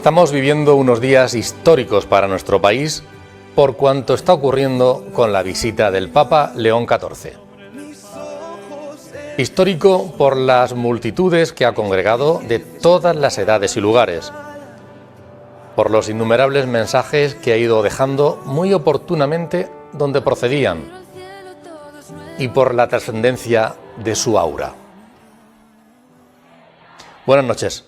Estamos viviendo unos días históricos para nuestro país por cuanto está ocurriendo con la visita del Papa León XIV. Histórico por las multitudes que ha congregado de todas las edades y lugares, por los innumerables mensajes que ha ido dejando muy oportunamente donde procedían y por la trascendencia de su aura. Buenas noches.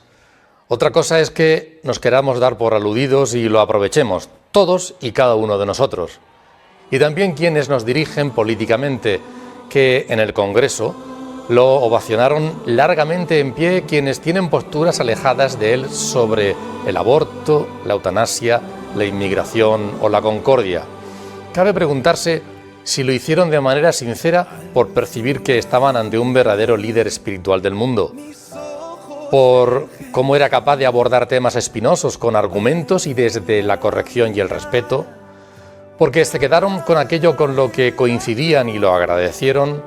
Otra cosa es que nos queramos dar por aludidos y lo aprovechemos, todos y cada uno de nosotros. Y también quienes nos dirigen políticamente, que en el Congreso lo ovacionaron largamente en pie quienes tienen posturas alejadas de él sobre el aborto, la eutanasia, la inmigración o la concordia. Cabe preguntarse si lo hicieron de manera sincera por percibir que estaban ante un verdadero líder espiritual del mundo, por cómo era capaz de abordar temas espinosos con argumentos y desde la corrección y el respeto, porque se quedaron con aquello con lo que coincidían y lo agradecieron,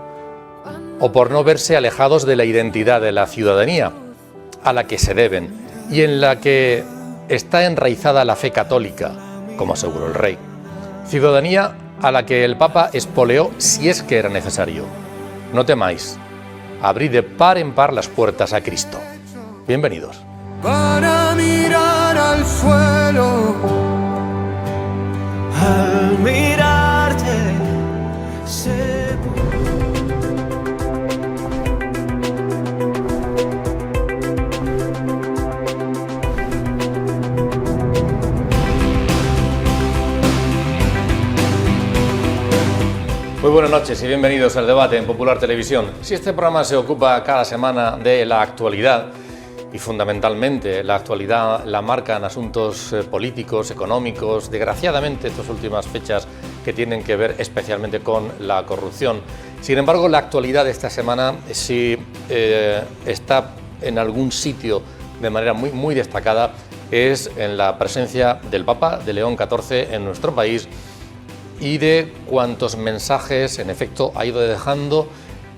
o por no verse alejados de la identidad de la ciudadanía a la que se deben y en la que está enraizada la fe católica, como aseguró el rey. Ciudadanía a la que el Papa espoleó si es que era necesario. No temáis, abrid de par en par las puertas a Cristo. Bienvenidos. Para mirar al suelo, al mirarte, Muy buenas noches y bienvenidos al debate en Popular Televisión. Si este programa se ocupa cada semana de la actualidad, y fundamentalmente la actualidad la marcan asuntos políticos, económicos, desgraciadamente estas últimas fechas que tienen que ver especialmente con la corrupción. Sin embargo, la actualidad de esta semana sí está en algún sitio de manera muy destacada, es en la presencia del Papa, de León XIV, en nuestro país y de cuantos mensajes, en efecto, ha ido dejando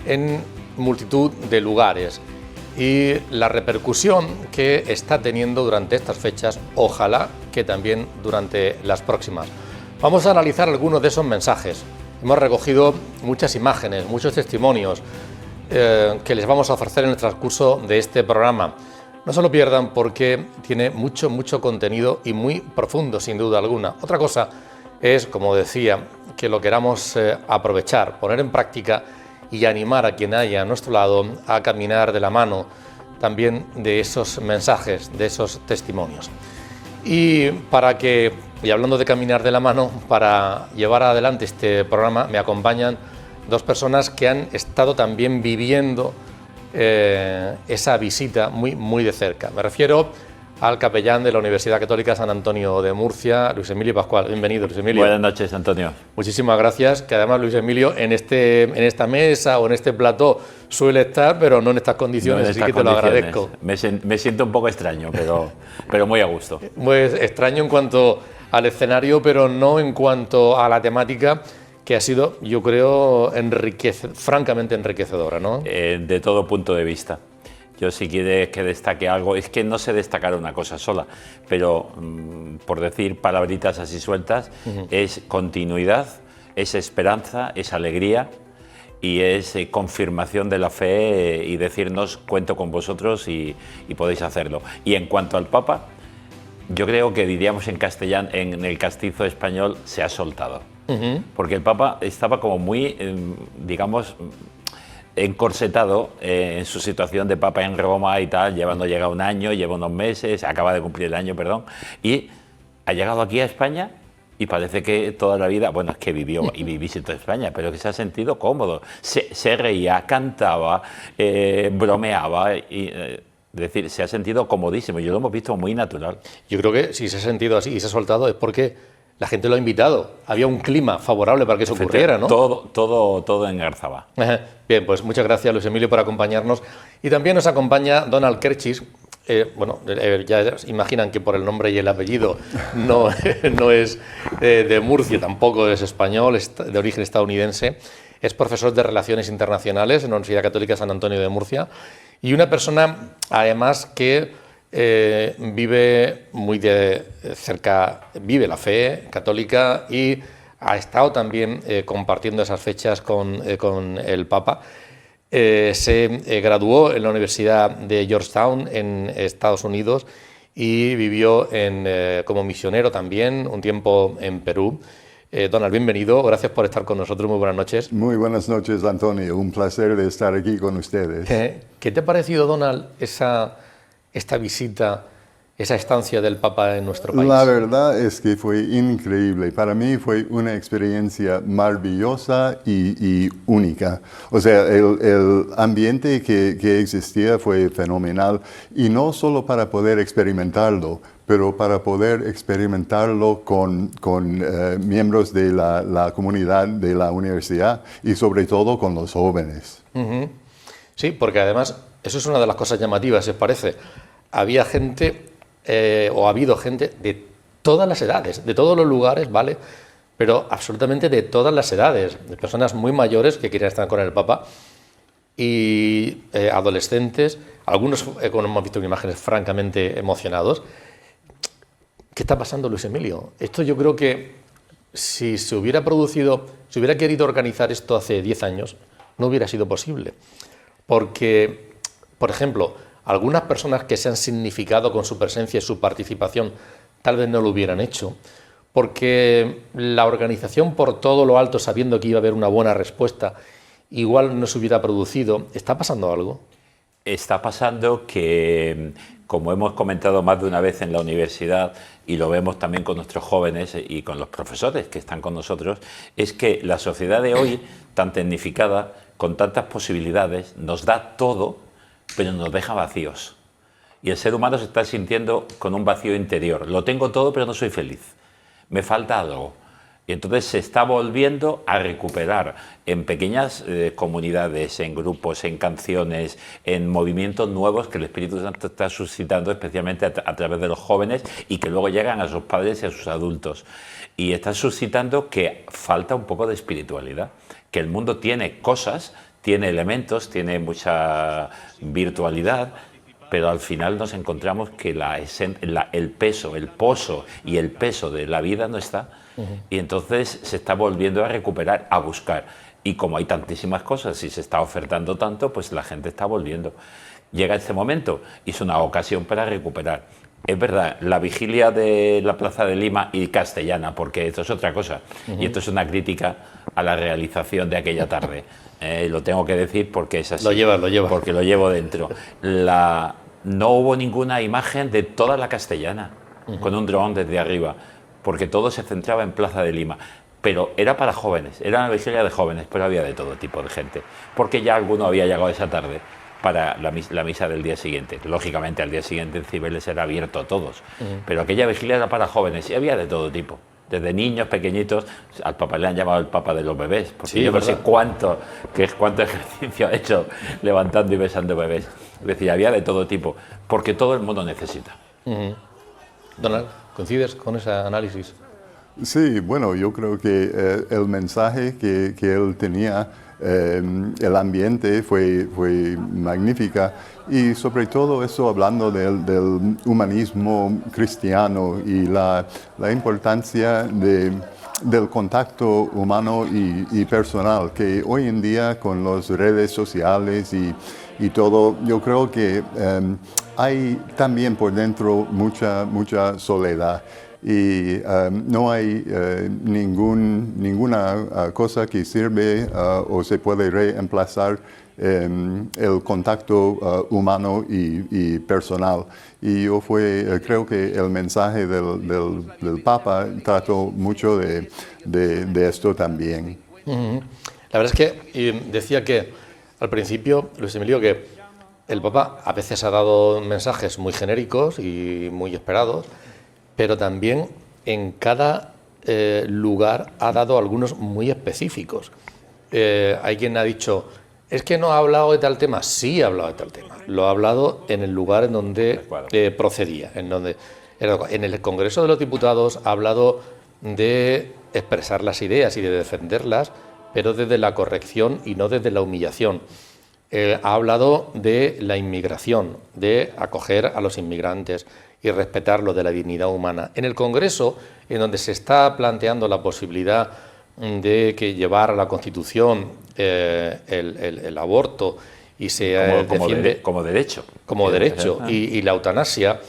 en multitud de lugares. Y la repercusión que está teniendo durante estas fechas, ojalá que también durante las próximas. Vamos a analizar algunos de esos mensajes. Hemos recogido muchas imágenes, muchos testimonios que les vamos a ofrecer en el transcurso de este programa. No se lo pierdan porque tiene mucho contenido y muy profundo, sin duda alguna. Otra cosa es, como decía, que lo queramos aprovechar, poner en práctica y animar a quien haya a nuestro lado a caminar de la mano también de esos mensajes, de esos testimonios. Y hablando de caminar de la mano, para llevar adelante este programa me acompañan dos personas que han estado también viviendo esa visita muy de cerca. Me refiero al capellán de la Universidad Católica San Antonio de Murcia, Luis Emilio Pascual. Bienvenido, Luis Emilio. Buenas noches, Antonio. Muchísimas gracias, que además Luis Emilio en esta mesa o en este plató suele estar, pero no en estas condiciones, así que te lo agradezco. Me siento un poco extraño, pero muy a gusto. Pues extraño en cuanto al escenario, pero no en cuanto a la temática, que ha sido, yo creo, francamente enriquecedora, ¿no? De todo punto de vista. Yo si quieres que destaque algo, es que no sé destacar una cosa sola, pero por decir palabritas así sueltas, es continuidad, es esperanza, es alegría y es confirmación de la fe y decirnos cuento con vosotros y podéis hacerlo. Y en cuanto al Papa, yo creo que diríamos en castellano, en el castizo español, se ha soltado. Porque el Papa estaba como muy, digamos, encorsetado en su situación de Papa en Roma y tal, llega un año, lleva unos meses, acaba de cumplir el año, perdón, y ha llegado aquí a España y parece que toda la vida, bueno, es que vivió y visitó España, pero que se ha sentido cómodo, se reía, cantaba, bromeaba, es decir, se ha sentido comodísimo, yo lo hemos visto muy natural. Yo creo que si se ha sentido así y se ha soltado es porque la gente lo ha invitado, había un clima favorable para que eso ocurriera, ¿no? Todo engarzaba. Bien, pues muchas gracias, Luis Emilio, por acompañarnos. Y también nos acompaña Donald Kerchis. Ya imaginan que por el nombre y el apellido no es de Murcia, tampoco es español, es de origen estadounidense. Es profesor de Relaciones Internacionales en la Universidad Católica San Antonio de Murcia y una persona, además, que vive muy de cerca, vive la fe católica y ha estado también compartiendo esas fechas con el Papa. Se graduó en la Universidad de Georgetown en Estados Unidos y vivió como misionero también un tiempo en Perú. Donald, bienvenido, gracias por estar con nosotros, muy buenas noches. Muy buenas noches, Antonio, un placer de estar aquí con ustedes. ¿Qué te ha parecido, Donald, esta visita, esa estancia del Papa en nuestro país? La verdad es que fue increíble. Para mí fue una experiencia maravillosa y única. O sea, el ambiente que existía fue fenomenal. Y no solo para poder experimentarlo, pero para poder experimentarlo con miembros de la comunidad de la universidad y sobre todo con los jóvenes. Uh-huh. Sí, porque además eso es una de las cosas llamativas, ¿os parece? Había gente, o ha habido gente de todas las edades, de todos los lugares, ¿vale? Pero absolutamente de todas las edades, de personas muy mayores que querían estar con el Papa y adolescentes, algunos, como hemos visto en imágenes, francamente emocionados. ¿Qué está pasando, Luis Emilio? Esto yo creo que si se hubiera producido, si hubiera querido organizar esto hace 10 años, no hubiera sido posible. Porque, por ejemplo, algunas personas que se han significado con su presencia y su participación tal vez no lo hubieran hecho, porque la organización por todo lo alto, sabiendo que iba a haber una buena respuesta, igual no se hubiera producido. ¿Está pasando algo? Está pasando que, como hemos comentado más de una vez en la universidad, y lo vemos también con nuestros jóvenes y con los profesores que están con nosotros, es que la sociedad de hoy, tan tecnificada, con tantas posibilidades, nos da todo, pero nos deja vacíos. Y el ser humano se está sintiendo con un vacío interior. Lo tengo todo, pero no soy feliz. Me falta algo. Y entonces se está volviendo a recuperar en pequeñas comunidades, en grupos, en canciones, en movimientos nuevos que el Espíritu Santo está suscitando, especialmente a través de los jóvenes y que luego llegan a sus padres y a sus adultos. Y está suscitando que falta un poco de espiritualidad, que el mundo tiene cosas, tiene elementos, tiene mucha virtualidad, pero al final nos encontramos que el peso, el pozo y el peso de la vida no está. Y entonces se está volviendo a recuperar, a buscar. Y como hay tantísimas cosas y se está ofertando tanto, pues la gente está volviendo. Llega este momento y es una ocasión para recuperar. Es verdad, la vigilia de la Plaza de Lima y castellana, porque esto es otra cosa. Y esto es una crítica a la realización de aquella tarde. Lo tengo que decir porque es así. Lo llevas. Porque lo llevo dentro. No hubo ninguna imagen de toda la castellana con un dron desde arriba, porque todo se centraba en Plaza de Lima. Pero era para jóvenes, era una vigilia de jóvenes, pero había de todo tipo de gente, porque ya alguno había llegado esa tarde para la misa del día siguiente. Lógicamente al día siguiente en Cibeles era abierto a todos, pero aquella vigilia era para jóvenes y había de todo tipo. Desde niños pequeñitos, al Papa le han llamado el Papa de los bebés, porque sí, yo no sé cuánto ejercicio ha hecho levantando y besando bebés. Es decir, había de todo tipo, porque todo el mundo necesita. Donald, ¿coincides con ese análisis? Sí, bueno, yo creo que el mensaje que él tenía, el ambiente fue magnífica y sobre todo eso hablando del humanismo cristiano y la importancia del contacto humano y personal, que hoy en día con las redes sociales y todo, yo creo que hay también por dentro mucha soledad. Y no hay ninguna cosa que sirve o se puede reemplazar el contacto humano y personal. Y yo creo que el mensaje del Papa trató mucho de esto también. La verdad es que decía que al principio, Luis Emilio, que el Papa a veces ha dado mensajes muy genéricos y muy esperados, pero también en cada lugar ha dado algunos muy específicos. Hay quien ha dicho, es que no ha hablado de tal tema. Sí ha hablado de tal tema. Lo ha hablado en el lugar en donde procedía. En el Congreso de los Diputados ha hablado de expresar las ideas y de defenderlas, pero desde la corrección y no desde la humillación. ha hablado de la inmigración, de acoger a los inmigrantes y respetarlo, de la dignidad humana. En el Congreso, en donde se está planteando la posibilidad de que llevar a la Constitución el aborto y se defiende como derecho. Como derecho, y la eutanasia,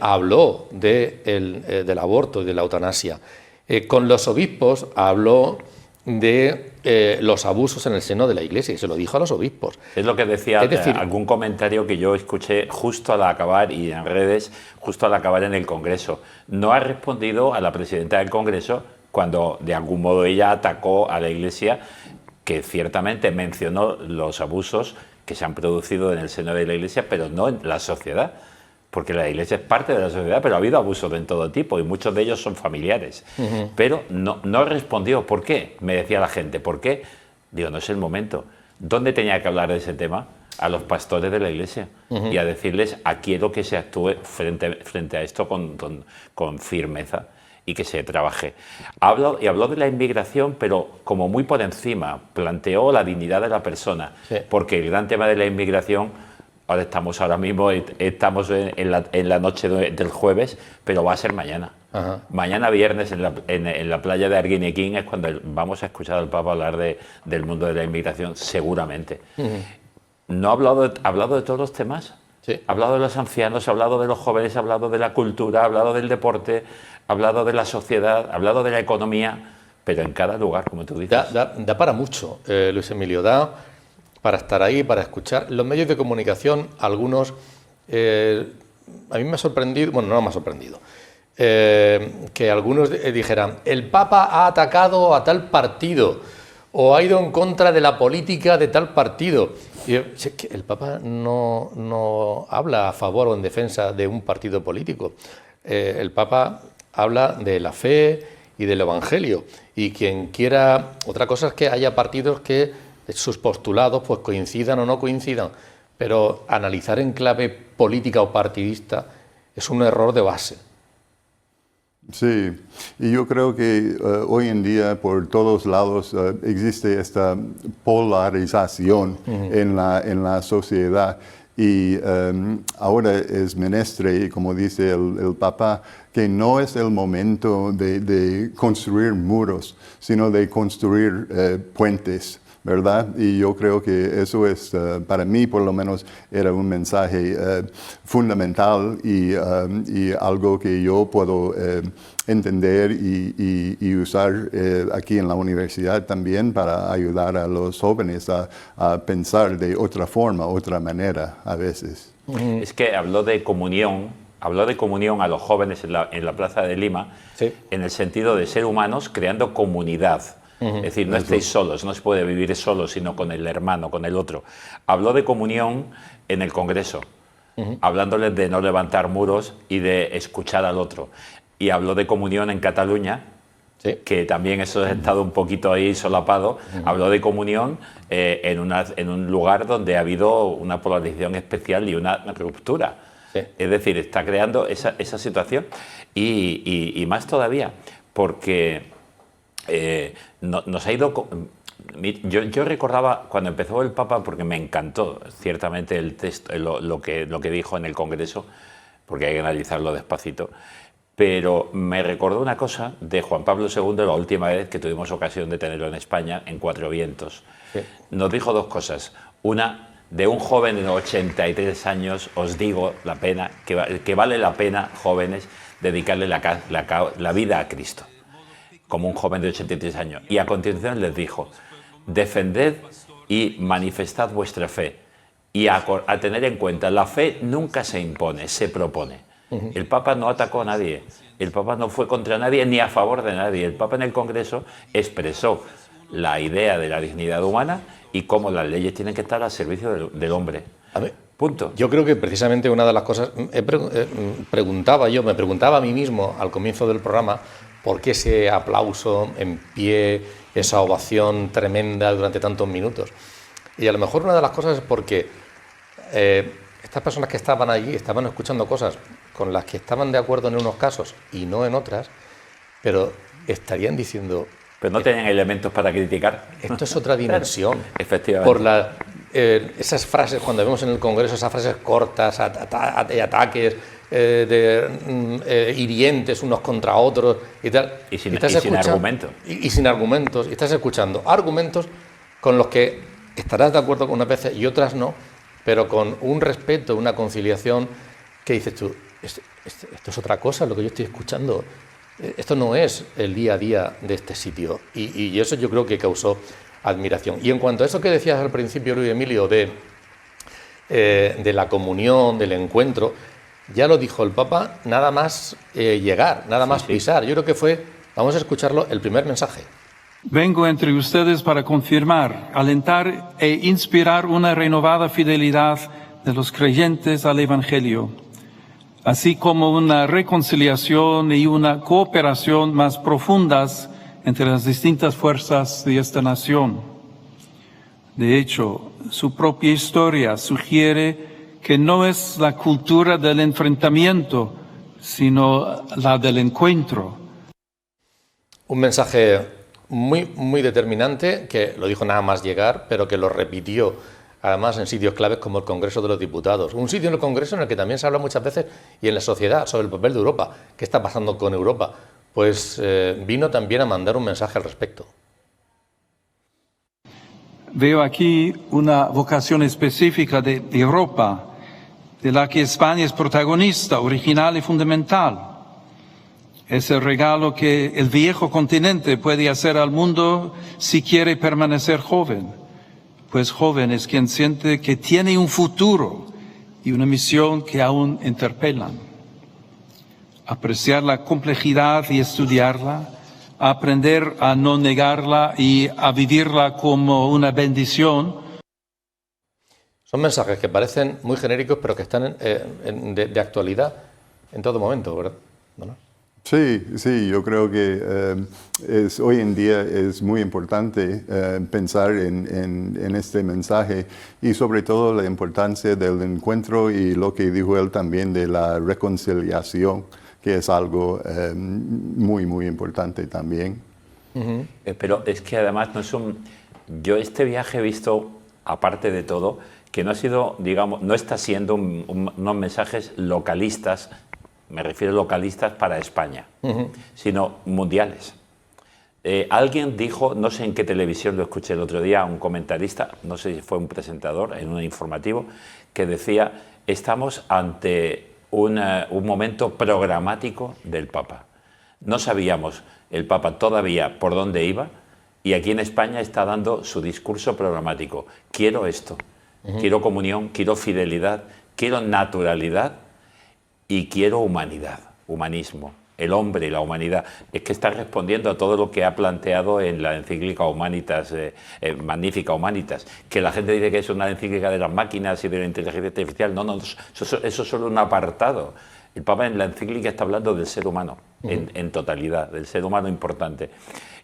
habló del aborto y de la eutanasia. Con los obispos habló de los abusos en el seno de la Iglesia, y se lo dijo a los obispos. Es lo que decía, es decir, algún comentario que yo escuché justo al acabar, y en redes, justo al acabar en el Congreso. No ha respondido a la presidenta del Congreso cuando de algún modo ella atacó a la Iglesia, que ciertamente mencionó los abusos que se han producido en el seno de la Iglesia, pero no en la sociedad. Porque la Iglesia es parte de la sociedad, pero ha habido abusos de todo tipo y muchos de ellos son familiares. Pero no respondió. ¿Por qué? Me decía la gente. ¿Por qué? Digo, no es el momento. ¿Dónde tenía que hablar de ese tema? A los pastores de la Iglesia y a decirles, quiero que se actúe frente a esto con firmeza y que se trabaje. Habló de la inmigración, pero como muy por encima. Planteó la dignidad de la persona, porque el gran tema de la inmigración... Ahora mismo estamos en la noche del jueves, pero va a ser mañana. Ajá. Mañana viernes en la playa de Arguineguín es cuando vamos a escuchar al Papa hablar del mundo de la inmigración, seguramente. ¿No ha hablado de todos los temas? Sí. Ha hablado de los ancianos, ha hablado de los jóvenes, ha hablado de la cultura, ha hablado del deporte, ha hablado de la sociedad, ha hablado de la economía, pero en cada lugar, como tú dices. Da para mucho, Luis Emilio, da para estar ahí, para escuchar. Los medios de comunicación, algunos, a mí me ha sorprendido, bueno, no me ha sorprendido, que algunos dijeran, el Papa ha atacado a tal partido o ha ido en contra de la política de tal partido. Y yo, el Papa no habla a favor o en defensa de un partido político. El Papa habla de la fe y del Evangelio. Y quien quiera... Otra cosa es que haya partidos que sus postulados pues coincidan o no coincidan, pero analizar en clave política o partidista es un error de base. Sí, y yo creo que hoy en día por todos lados existe esta polarización en la sociedad. Y ahora es menester, como dice el Papa, que no es el momento de construir muros, sino de construir puentes, ¿verdad? Y yo creo que eso es, para mí por lo menos, era un mensaje fundamental y algo que yo puedo entender y usar aquí en la universidad también para ayudar a los jóvenes a pensar de otra forma, otra manera a veces. Es que habló de comunión a los jóvenes en la Plaza de Lima, sí, en el sentido de ser humanos creando comunidad. Es decir, no estéis solos, no se puede vivir solo, sino con el hermano, con el otro. Habló de comunión en el Congreso, hablándoles de no levantar muros y de escuchar al otro. Y habló de comunión en Cataluña, sí, que también eso ha estado un poquito ahí solapado. Habló de comunión en un lugar donde ha habido una polarización especial y una ruptura. Sí. Es decir, está creando esa situación y más todavía, porque... nos ha ido... Yo recordaba cuando empezó el Papa, porque me encantó ciertamente el texto, lo que dijo en el Congreso, porque hay que analizarlo despacito, pero me recordó una cosa de Juan Pablo II, la última vez que tuvimos ocasión de tenerlo en España, en Cuatro Vientos. Sí. Nos dijo dos cosas. Una, de un joven de 83 años, os digo que vale la pena, jóvenes, dedicarle la vida a Cristo, como un joven de 83 años. Y a continuación les dijo, defended y manifestad vuestra fe. Y a tener en cuenta, la fe nunca se impone, se propone. El Papa no atacó a nadie, el Papa no fue contra nadie ni a favor de nadie. El Papa en el Congreso expresó la idea de la dignidad humana y cómo las leyes tienen que estar al servicio del hombre. A ver, punto. Yo creo que precisamente una de las cosas... me preguntaba a mí mismo al comienzo del programa, ¿por qué ese aplauso en pie, esa ovación tremenda durante tantos minutos? Y a lo mejor una de las cosas es porque estas personas que estaban allí estaban escuchando cosas con las que estaban de acuerdo en unos casos y no en otras, pero estarían diciendo... Pero no tenían elementos para criticar. Esto es otra dimensión. Efectivamente. esas frases, cuando vemos en el Congreso esas frases cortas, ataques hirientes unos contra otros y tal. Y sin argumentos. Y sin argumentos. Y estás escuchando argumentos con los que estarás de acuerdo con unas veces y otras no, pero con un respeto, una conciliación que dices tú, esto es otra cosa lo que yo estoy escuchando. Esto no es el día a día de este sitio. Y eso yo creo que causó admiración. Y en cuanto a eso que decías al principio, Luis Emilio, de la comunión, del encuentro, ya lo dijo el Papa nada más llegar, nada más pisar. Yo creo que fue, vamos a escucharlo, el primer mensaje. Vengo entre ustedes para confirmar, alentar e inspirar una renovada fidelidad de los creyentes al Evangelio, así como una reconciliación y una cooperación más profundas entre las distintas fuerzas de esta nación. De hecho, su propia historia sugiere que no es la cultura del enfrentamiento, sino la del encuentro. Un mensaje muy determinante, que lo dijo nada más llegar, pero que lo repitió además en sitios claves como el Congreso de los Diputados. Un sitio en el Congreso en el que también se habla muchas veces y en la sociedad sobre el papel de Europa. ¿Qué está pasando con Europa? Pues vino también a mandar un mensaje al respecto. Veo aquí una vocación específica de Europa, de la que España es protagonista, original y fundamental. Es el regalo que el viejo continente puede hacer al mundo si quiere permanecer joven, pues joven es quien siente que tiene un futuro y una misión que aún interpelan. Apreciar la complejidad y estudiarla, aprender a no negarla y a vivirla como una bendición. Son mensajes que parecen muy genéricos, pero que están de actualidad en todo momento, ¿verdad? ¿No? Sí, yo creo que hoy en día es muy importante pensar en este mensaje y sobre todo la importancia del encuentro y lo que dijo él también de la reconciliación, que es algo muy importante también. Pero es que además yo este viaje he visto, aparte de todo, que no ha sido, digamos, no está siendo unos mensajes localistas. Me refiero a localistas para España, sino mundiales. Alguien dijo, no sé en qué televisión lo escuché el otro día, un comentarista, no sé si fue un presentador en un informativo, que decía, estamos ante un momento programático del Papa. No sabíamos el Papa todavía por dónde iba y aquí en España está dando su discurso programático. Quiero esto, quiero comunión, quiero fidelidad, quiero naturalidad, y quiero humanidad, humanismo, el hombre y la humanidad. Es que está respondiendo a todo lo que ha planteado en la encíclica Humanitas, Magnificat Humanitas, que la gente dice que es una encíclica de las máquinas y de la inteligencia artificial. No, eso es solo un apartado. El Papa en la encíclica está hablando del ser humano, en totalidad, del ser humano importante.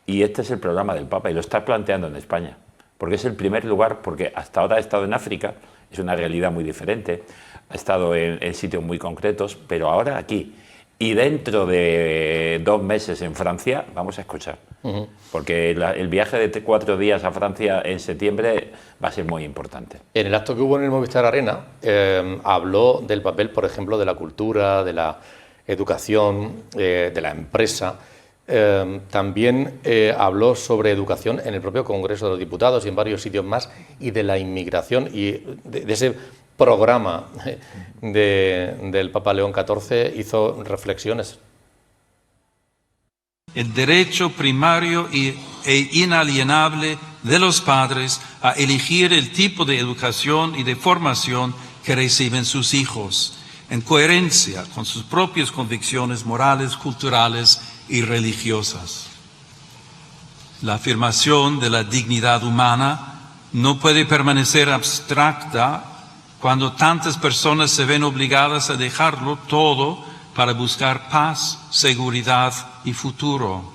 Y este es el programa del Papa y lo está planteando en España, porque es el primer lugar, porque hasta ahora ha estado en África, es una realidad muy diferente, ha estado en sitios muy concretos, pero ahora aquí. Y dentro de 2 meses en Francia, vamos a escuchar. Porque el viaje de 4 días a Francia en septiembre va a ser muy importante. En el acto que hubo en el Movistar Arena, habló del papel, por ejemplo, de la cultura, de la educación, de la empresa. También habló sobre educación en el propio Congreso de los Diputados y en varios sitios más, y de la inmigración y de ese programa del Papa León XIV. Hizo reflexiones. El derecho primario e inalienable de los padres a elegir el tipo de educación y de formación que reciben sus hijos, en coherencia con sus propias convicciones morales, culturales y religiosas. La afirmación de la dignidad humana no puede permanecer abstracta cuando tantas personas se ven obligadas a dejarlo todo para buscar paz, seguridad y futuro.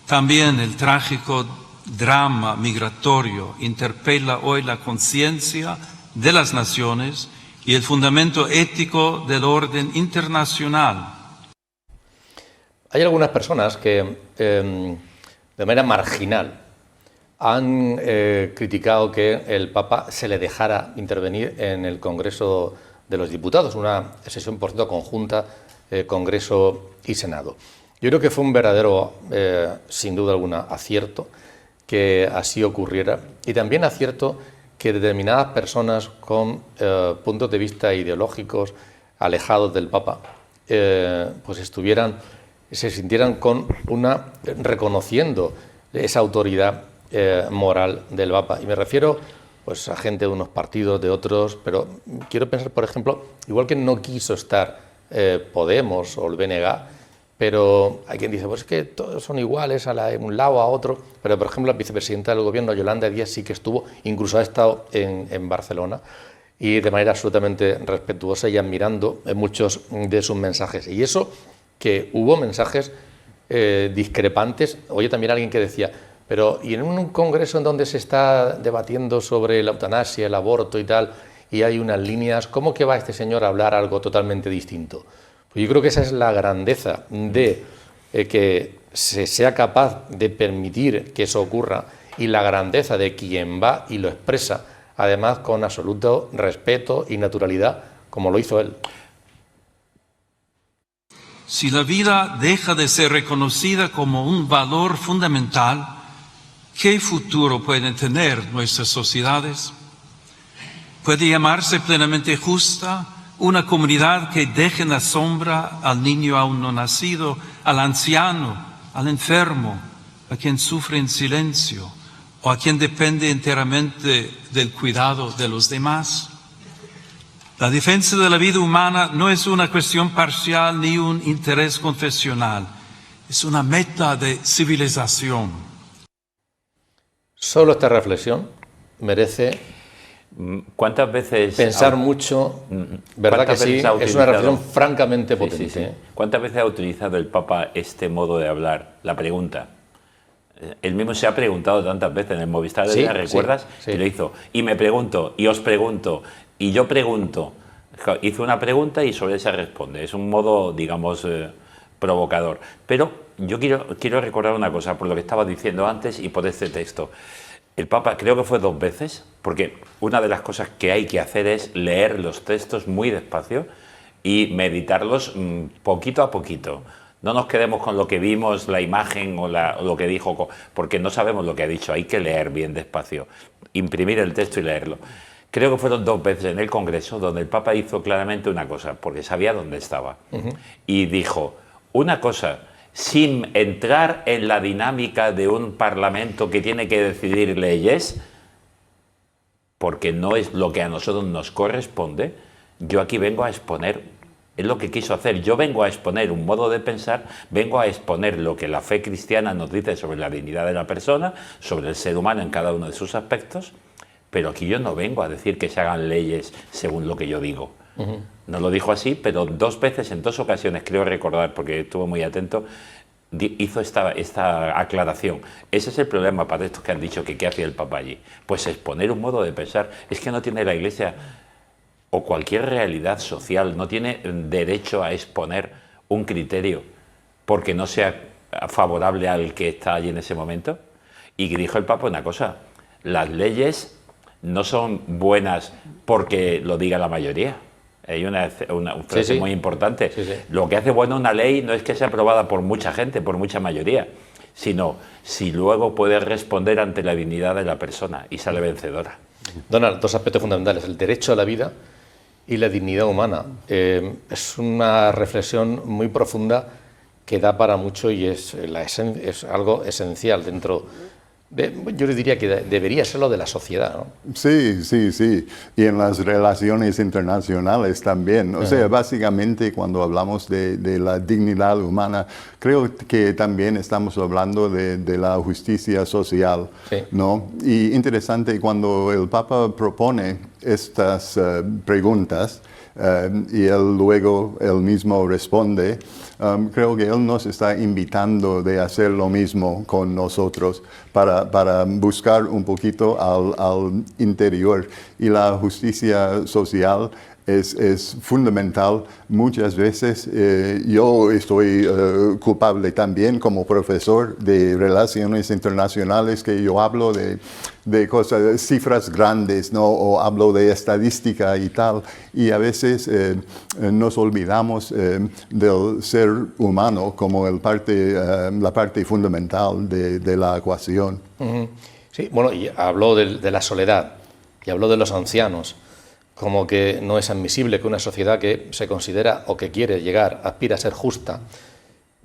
También el trágico drama migratorio interpela hoy la conciencia de las naciones y el fundamento ético del orden internacional. Hay algunas personas que, de manera marginal, han criticado que el Papa se le dejara intervenir en el Congreso de los Diputados, una sesión, por cierto, conjunta, Congreso y Senado. Yo creo que fue un verdadero, sin duda alguna, acierto que así ocurriera, y también acierto que determinadas personas con puntos de vista ideológicos alejados del Papa pues se sintieran reconociendo esa autoridad moral del Papa. Y me refiero pues a gente de unos partidos, de otros, pero quiero pensar, por ejemplo, igual que no quiso estar Podemos o el BNG, pero hay quien dice, pues es que todos son iguales a un lado, a otro. Pero, por ejemplo, la vicepresidenta del Gobierno, Yolanda Díaz, sí que estuvo, incluso ha estado en Barcelona, y de manera absolutamente respetuosa y admirando muchos de sus mensajes. Y eso, que hubo mensajes discrepantes. Oye, también alguien que decía, pero ¿y en un congreso en donde se está debatiendo sobre la eutanasia, el aborto y tal, y hay unas líneas, cómo que va este señor a hablar algo totalmente distinto? Pues yo creo que esa es la grandeza de que se sea capaz de permitir que eso ocurra, y la grandeza de quien va y lo expresa, además con absoluto respeto y naturalidad, como lo hizo él. Si la vida deja de ser reconocida como un valor fundamental, ¿qué futuro pueden tener nuestras sociedades? ¿Puede llamarse plenamente justa una comunidad que deje en la sombra al niño aún no nacido, al anciano, al enfermo, a quien sufre en silencio o a quien depende enteramente del cuidado de los demás? La defensa de la vida humana no es una cuestión parcial ni un interés confesional, es una meta de civilización. Solo esta reflexión merece ¿cuántas veces pensar mucho? ¿Verdad que sí? Es una reflexión francamente potente. Sí. ¿Cuántas veces ha utilizado el Papa este modo de hablar? La pregunta. Él mismo se ha preguntado tantas veces en el Movistar, ¿te recuerdas? Sí. Que lo hizo. Y me pregunto, y os pregunto, y yo pregunto. Hizo una pregunta y sobre esa responde. Es un modo, digamos, provocador. Pero yo quiero recordar una cosa, por lo que estaba diciendo antes y por este texto. El Papa, creo que fue 2 veces, porque una de las cosas que hay que hacer es leer los textos muy despacio y meditarlos poquito a poquito. No nos quedemos con lo que vimos, la imagen o lo que dijo, porque no sabemos lo que ha dicho. Hay que leer bien despacio, imprimir el texto y leerlo. Creo que fueron 2 veces en el Congreso donde el Papa hizo claramente una cosa, porque sabía dónde estaba. Y dijo, una cosa, sin entrar en la dinámica de un parlamento que tiene que decidir leyes, porque no es lo que a nosotros nos corresponde, yo aquí vengo a exponer, es lo que quiso hacer, yo vengo a exponer un modo de pensar, vengo a exponer lo que la fe cristiana nos dice sobre la dignidad de la persona, sobre el ser humano en cada uno de sus aspectos, pero aquí yo no vengo a decir que se hagan leyes según lo que yo digo. No lo dijo así, pero 2 veces, en 2 ocasiones, creo recordar, porque estuvo muy atento, hizo esta aclaración. Ese es el problema para estos que han dicho que qué hacía el Papa allí. Pues exponer un modo de pensar. Es que no tiene la Iglesia o cualquier realidad social, no tiene derecho a exponer un criterio porque no sea favorable al que está allí en ese momento. Y dijo el Papa una cosa, las leyes no son buenas porque lo diga la mayoría. Hay una frase muy importante. Lo que hace buena una ley no es que sea aprobada por mucha gente, por mucha mayoría, sino si luego puede responder ante la dignidad de la persona y sale vencedora. Donald, 2 aspectos fundamentales, el derecho a la vida y la dignidad humana. Es una reflexión muy profunda que da para mucho y es algo esencial dentro yo les diría que debería ser lo de la sociedad, ¿no? Sí. Y en las relaciones internacionales también. O sea, básicamente cuando hablamos de la dignidad humana, creo que también estamos hablando de la justicia social, ¿no? Y interesante cuando el Papa propone estas preguntas, y él mismo responde, creo que él nos está invitando de hacer lo mismo con nosotros para buscar un poquito al interior. Y la justicia social es fundamental. Muchas veces yo estoy culpable también como profesor de relaciones internacionales, que yo hablo de cosas, de cifras grandes, ¿no? O hablo de estadística y tal, y a veces nos olvidamos del ser humano como la parte fundamental de la ecuación. Sí, bueno, y habló de la soledad, y habló de los ancianos, como que no es admisible que una sociedad que se considera o que quiere llegar, aspira a ser justa,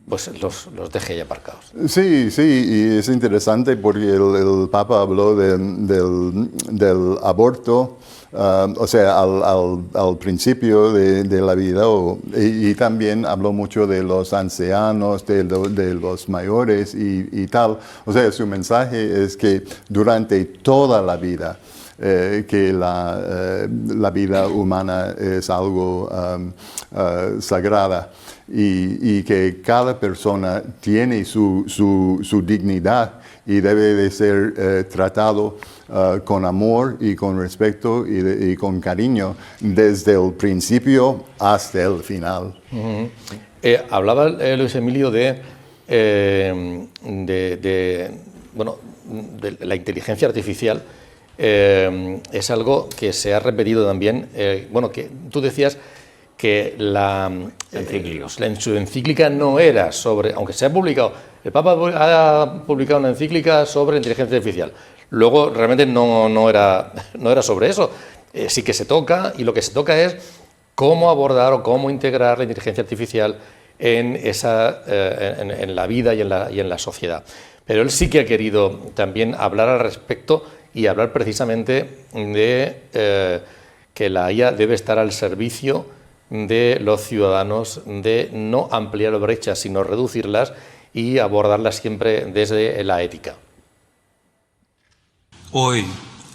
pues los deje ahí aparcados. Sí, y es interesante porque el Papa habló del aborto, o sea, al principio de la vida, y también habló mucho de los ancianos, de los mayores y tal. O sea, su mensaje es que durante toda la vida, que la vida humana es algo sagrada, y que cada persona tiene su dignidad y debe de ser tratado con amor y con respeto y con cariño desde el principio hasta el final. Hablaba Luis Emilio de la inteligencia artificial. Es algo que se ha repetido también. Que tú decías que en su encíclica no era sobre, aunque se ha publicado, el Papa ha publicado una encíclica sobre inteligencia artificial. Luego realmente no era sobre eso. Sí que se toca, y lo que se toca es cómo abordar o cómo integrar la inteligencia artificial en la vida y en la sociedad. Pero él sí que ha querido también hablar al respecto, y hablar precisamente de que la IA debe estar al servicio de los ciudadanos, de no ampliar brechas, sino reducirlas, y abordarlas siempre desde la ética. Hoy,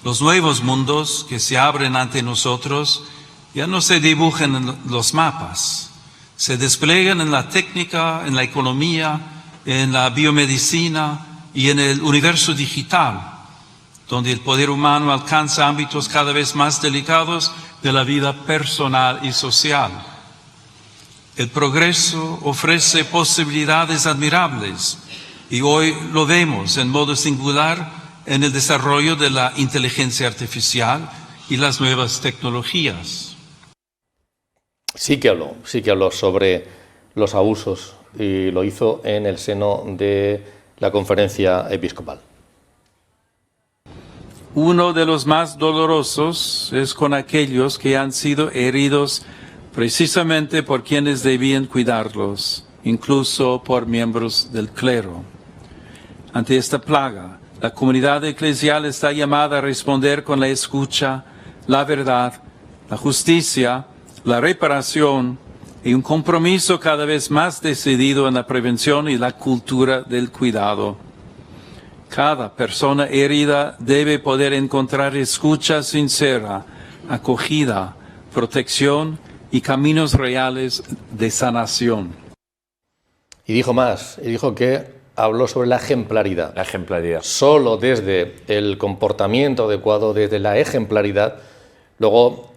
los nuevos mundos que se abren ante nosotros ya no se dibujan en los mapas, se despliegan en la técnica, en la economía, en la biomedicina y en el universo digital, donde el poder humano alcanza ámbitos cada vez más delicados de la vida personal y social. El progreso ofrece posibilidades admirables, y hoy lo vemos en modo singular en el desarrollo de la inteligencia artificial y las nuevas tecnologías. Sí que habló sobre los abusos, y lo hizo en el seno de la conferencia episcopal. Uno de los más dolorosos es con aquellos que han sido heridos precisamente por quienes debían cuidarlos, incluso por miembros del clero. Ante esta plaga, la comunidad eclesial está llamada a responder con la escucha, la verdad, la justicia, la reparación y un compromiso cada vez más decidido en la prevención y la cultura del cuidado. Cada persona herida debe poder encontrar escucha sincera, acogida, protección y caminos reales de sanación. Y dijo más, y dijo que habló sobre la ejemplaridad. La ejemplaridad. Solo desde el comportamiento adecuado, desde la ejemplaridad, luego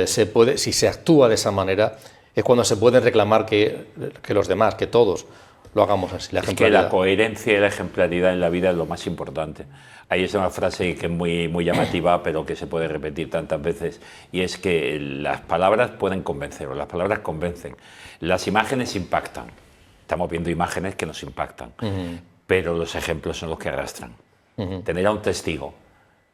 si se actúa de esa manera, es cuando se puede reclamar que los demás, que todos, lo hagamos así. Es que la coherencia y la ejemplaridad en la vida es lo más importante. Ahí es una frase que es muy llamativa, pero que se puede repetir tantas veces, y es que las palabras pueden convencer, o las palabras convencen. Las imágenes impactan. Estamos viendo imágenes que nos impactan, pero los ejemplos son los que arrastran. Tener a un testigo,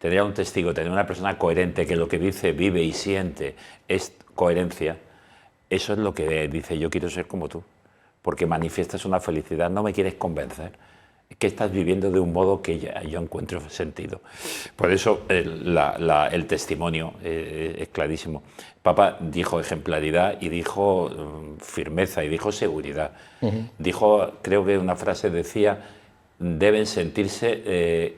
tener una persona coherente, que lo que dice, vive y siente es coherencia, eso es lo que dice: yo quiero ser como tú, porque manifiestas una felicidad, no me quieres convencer, es que estás viviendo de un modo que yo encuentro sentido. Por eso el testimonio es clarísimo. Papa dijo ejemplaridad, y dijo firmeza, y dijo seguridad. Dijo, creo que una frase decía, deben sentirse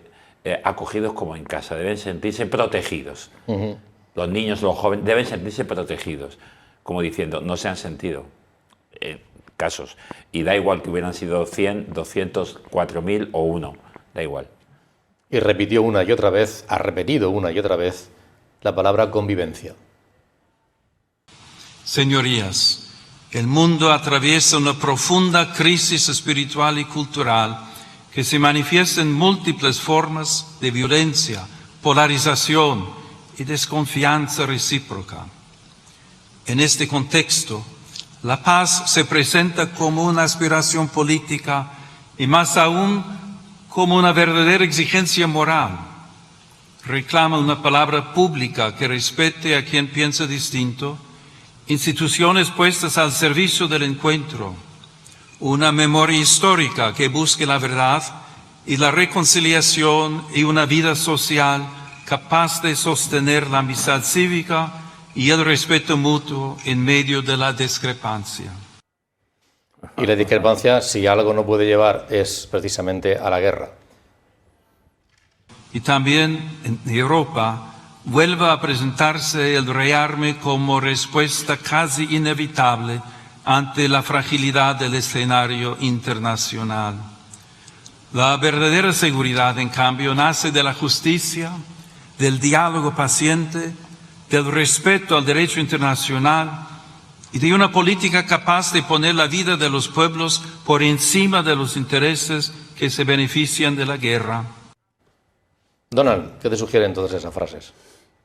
acogidos como en casa, deben sentirse protegidos. Los niños, los jóvenes, deben sentirse protegidos, como diciendo, no se han sentido. Casos, y da igual que hubieran sido 100, 200, 4.000 o 1, da igual. Y repitió una y otra vez, ha repetido una y otra vez la palabra convivencia. Señorías, el mundo atraviesa una profunda crisis espiritual y cultural que se manifiesta en múltiples formas de violencia, polarización y desconfianza recíproca. En este contexto, la paz se presenta como una aspiración política y más aún como una verdadera exigencia moral. Reclama una palabra pública que respete a quien piensa distinto, instituciones puestas al servicio del encuentro, una memoria histórica que busque la verdad y la reconciliación y una vida social capaz de sostener la amistad cívica y el respeto mutuo en medio de la discrepancia. Y la discrepancia, si algo no puede llevar, es precisamente a la guerra. Y también en Europa vuelve a presentarse el rearme como respuesta casi inevitable ante la fragilidad del escenario internacional. La verdadera seguridad, en cambio, nace de la justicia, del diálogo paciente, del respeto al derecho internacional y de una política capaz de poner la vida de los pueblos por encima de los intereses que se benefician de la guerra. Donald, ¿qué te sugieren todas esas frases?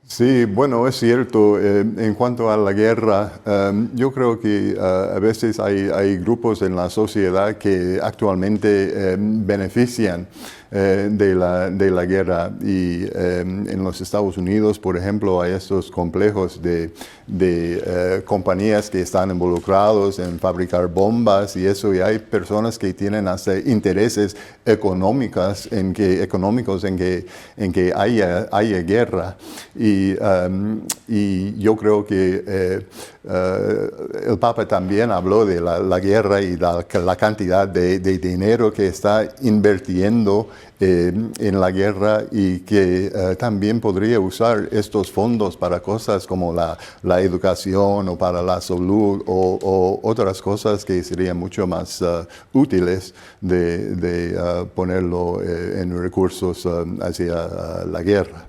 Sí, bueno, es cierto. En cuanto a la guerra, yo creo que a veces hay grupos en la sociedad que actualmente benefician de la guerra. Y en los Estados Unidos, por ejemplo, hay estos complejos de compañías que están involucrados en fabricar bombas y eso, y hay personas que tienen hasta intereses económicos en que haya guerra. Y yo creo que el Papa también habló de la guerra y la cantidad de dinero que está invirtiendo en la guerra y que también podría usar estos fondos para cosas como la educación o para la salud o otras cosas que serían mucho más útiles de ponerlo en recursos hacia la guerra.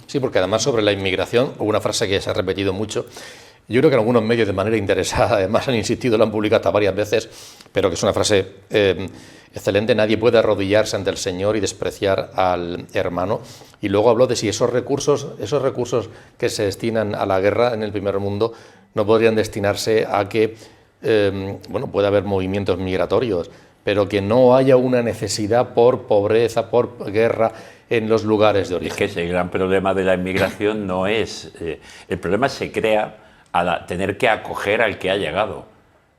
Sí, porque además sobre la inmigración, hubo una frase que se ha repetido mucho. Yo creo que en algunos medios de manera interesada, además han insistido, la han publicado hasta varias veces, pero que es una frase excelente. Nadie puede arrodillarse ante el Señor y despreciar al hermano. Y luego habló de si esos recursos que se destinan a la guerra en el primer mundo no podrían destinarse a que, puede haber movimientos migratorios, pero que no haya una necesidad por pobreza, por guerra en los lugares de origen. Es que el gran problema de la inmigración no es... el problema se crea al tener que acoger al que ha llegado.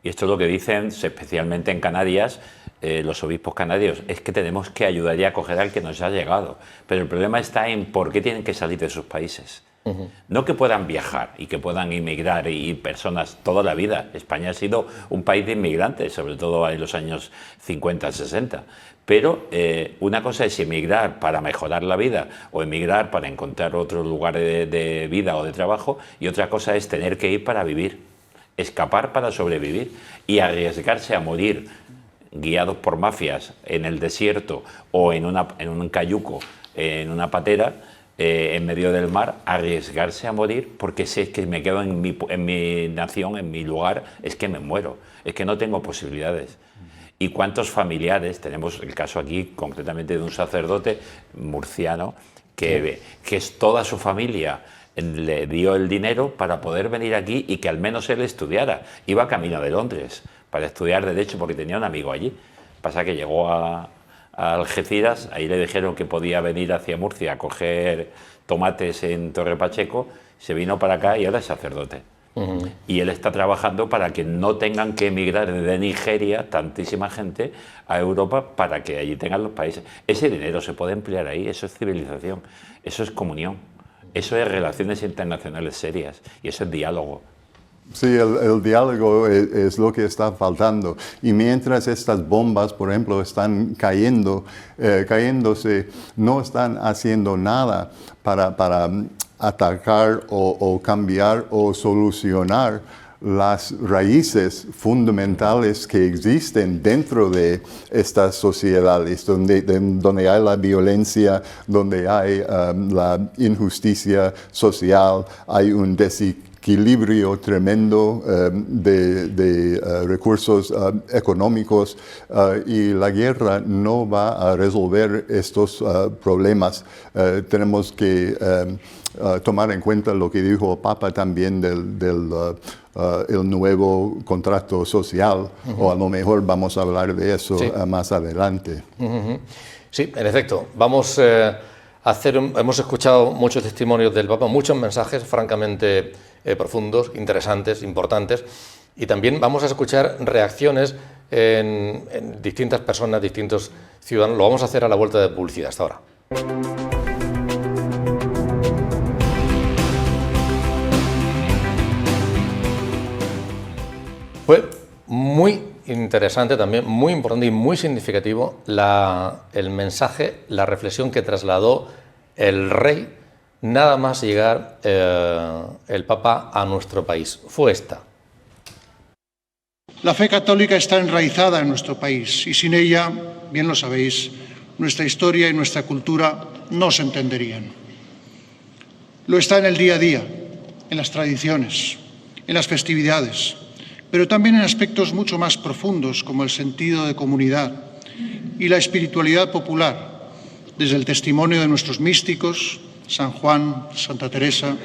Y esto es lo que dicen especialmente en Canarias los obispos canarios, es que tenemos que ayudar y acoger al que nos ha llegado. Pero el problema está en por qué tienen que salir de sus países. No que puedan viajar y que puedan inmigrar y personas toda la vida. España ha sido un país de inmigrantes, sobre todo en los años 50, 60. Pero una cosa es emigrar para mejorar la vida o emigrar para encontrar otro lugar de vida o de trabajo, y otra cosa es tener que ir para vivir, escapar para sobrevivir y arriesgarse a morir guiados por mafias en el desierto o en un cayuco, en una patera, en medio del mar, arriesgarse a morir porque si es que me quedo en mi nación, en mi lugar, es que me muero, es que no tengo posibilidades. ¿Y cuántos familiares? Tenemos el caso aquí concretamente de un sacerdote murciano que es toda su familia le dio el dinero para poder venir aquí y que al menos él estudiara. Iba camino de Londres para estudiar Derecho porque tenía un amigo allí. Pasa que llegó a Algeciras, ahí le dijeron que podía venir hacia Murcia a coger tomates en Torre Pacheco, se vino para acá y ahora es sacerdote. Y él está trabajando para que no tengan que emigrar de Nigeria tantísima gente a Europa para que allí tengan los países. Ese dinero se puede emplear ahí, eso es civilización, eso es comunión, eso es relaciones internacionales serias y eso es diálogo. Sí, el diálogo es lo que está faltando. Y mientras estas bombas, por ejemplo, están cayéndose, no están haciendo nada para atacar o cambiar o solucionar las raíces fundamentales que existen dentro de estas sociedades, donde hay la violencia, donde hay la injusticia social, hay un desequilibrio tremendo de recursos económicos y la guerra no va a resolver estos problemas. Tenemos que tomar en cuenta lo que dijo el Papa también el nuevo contrato social, o a lo mejor vamos a hablar de eso más adelante. Sí, en efecto. Vamos hemos escuchado muchos testimonios del Papa, muchos mensajes francamente profundos, interesantes, importantes, y también vamos a escuchar reacciones en distintas personas, distintos ciudadanos. Lo vamos a hacer a la vuelta de publicidad. Hasta ahora. Fue muy interesante también, muy importante y muy significativo el mensaje, la reflexión que trasladó el rey nada más llegar el Papa a nuestro país. Fue esta. La fe católica está enraizada en nuestro país y sin ella, bien lo sabéis, nuestra historia y nuestra cultura no se entenderían. Lo está en el día a día, en las tradiciones, en las festividades, pero también en aspectos mucho más profundos como el sentido de comunidad y la espiritualidad popular, desde el testimonio de nuestros místicos, San Juan, Santa Teresa,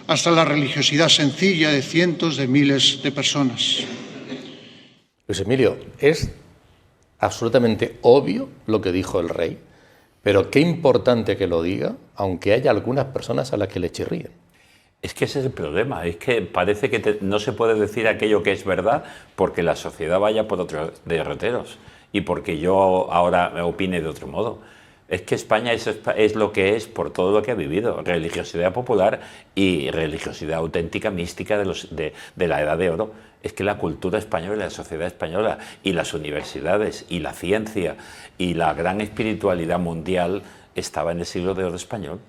hasta la religiosidad sencilla de cientos de miles de personas. Luis Emilio, es absolutamente obvio lo que dijo el rey, pero qué importante que lo diga, aunque haya algunas personas a las que le chirríen. Es que ese es el problema, es que parece que no se puede decir aquello que es verdad porque la sociedad vaya por otros derroteros y porque yo ahora me opine de otro modo. Es que España es lo que es por todo lo que ha vivido, religiosidad popular y religiosidad auténtica, mística de la Edad de Oro. Es que la cultura española y la sociedad española y las universidades y la ciencia y la gran espiritualidad mundial estaba en el siglo de oro español.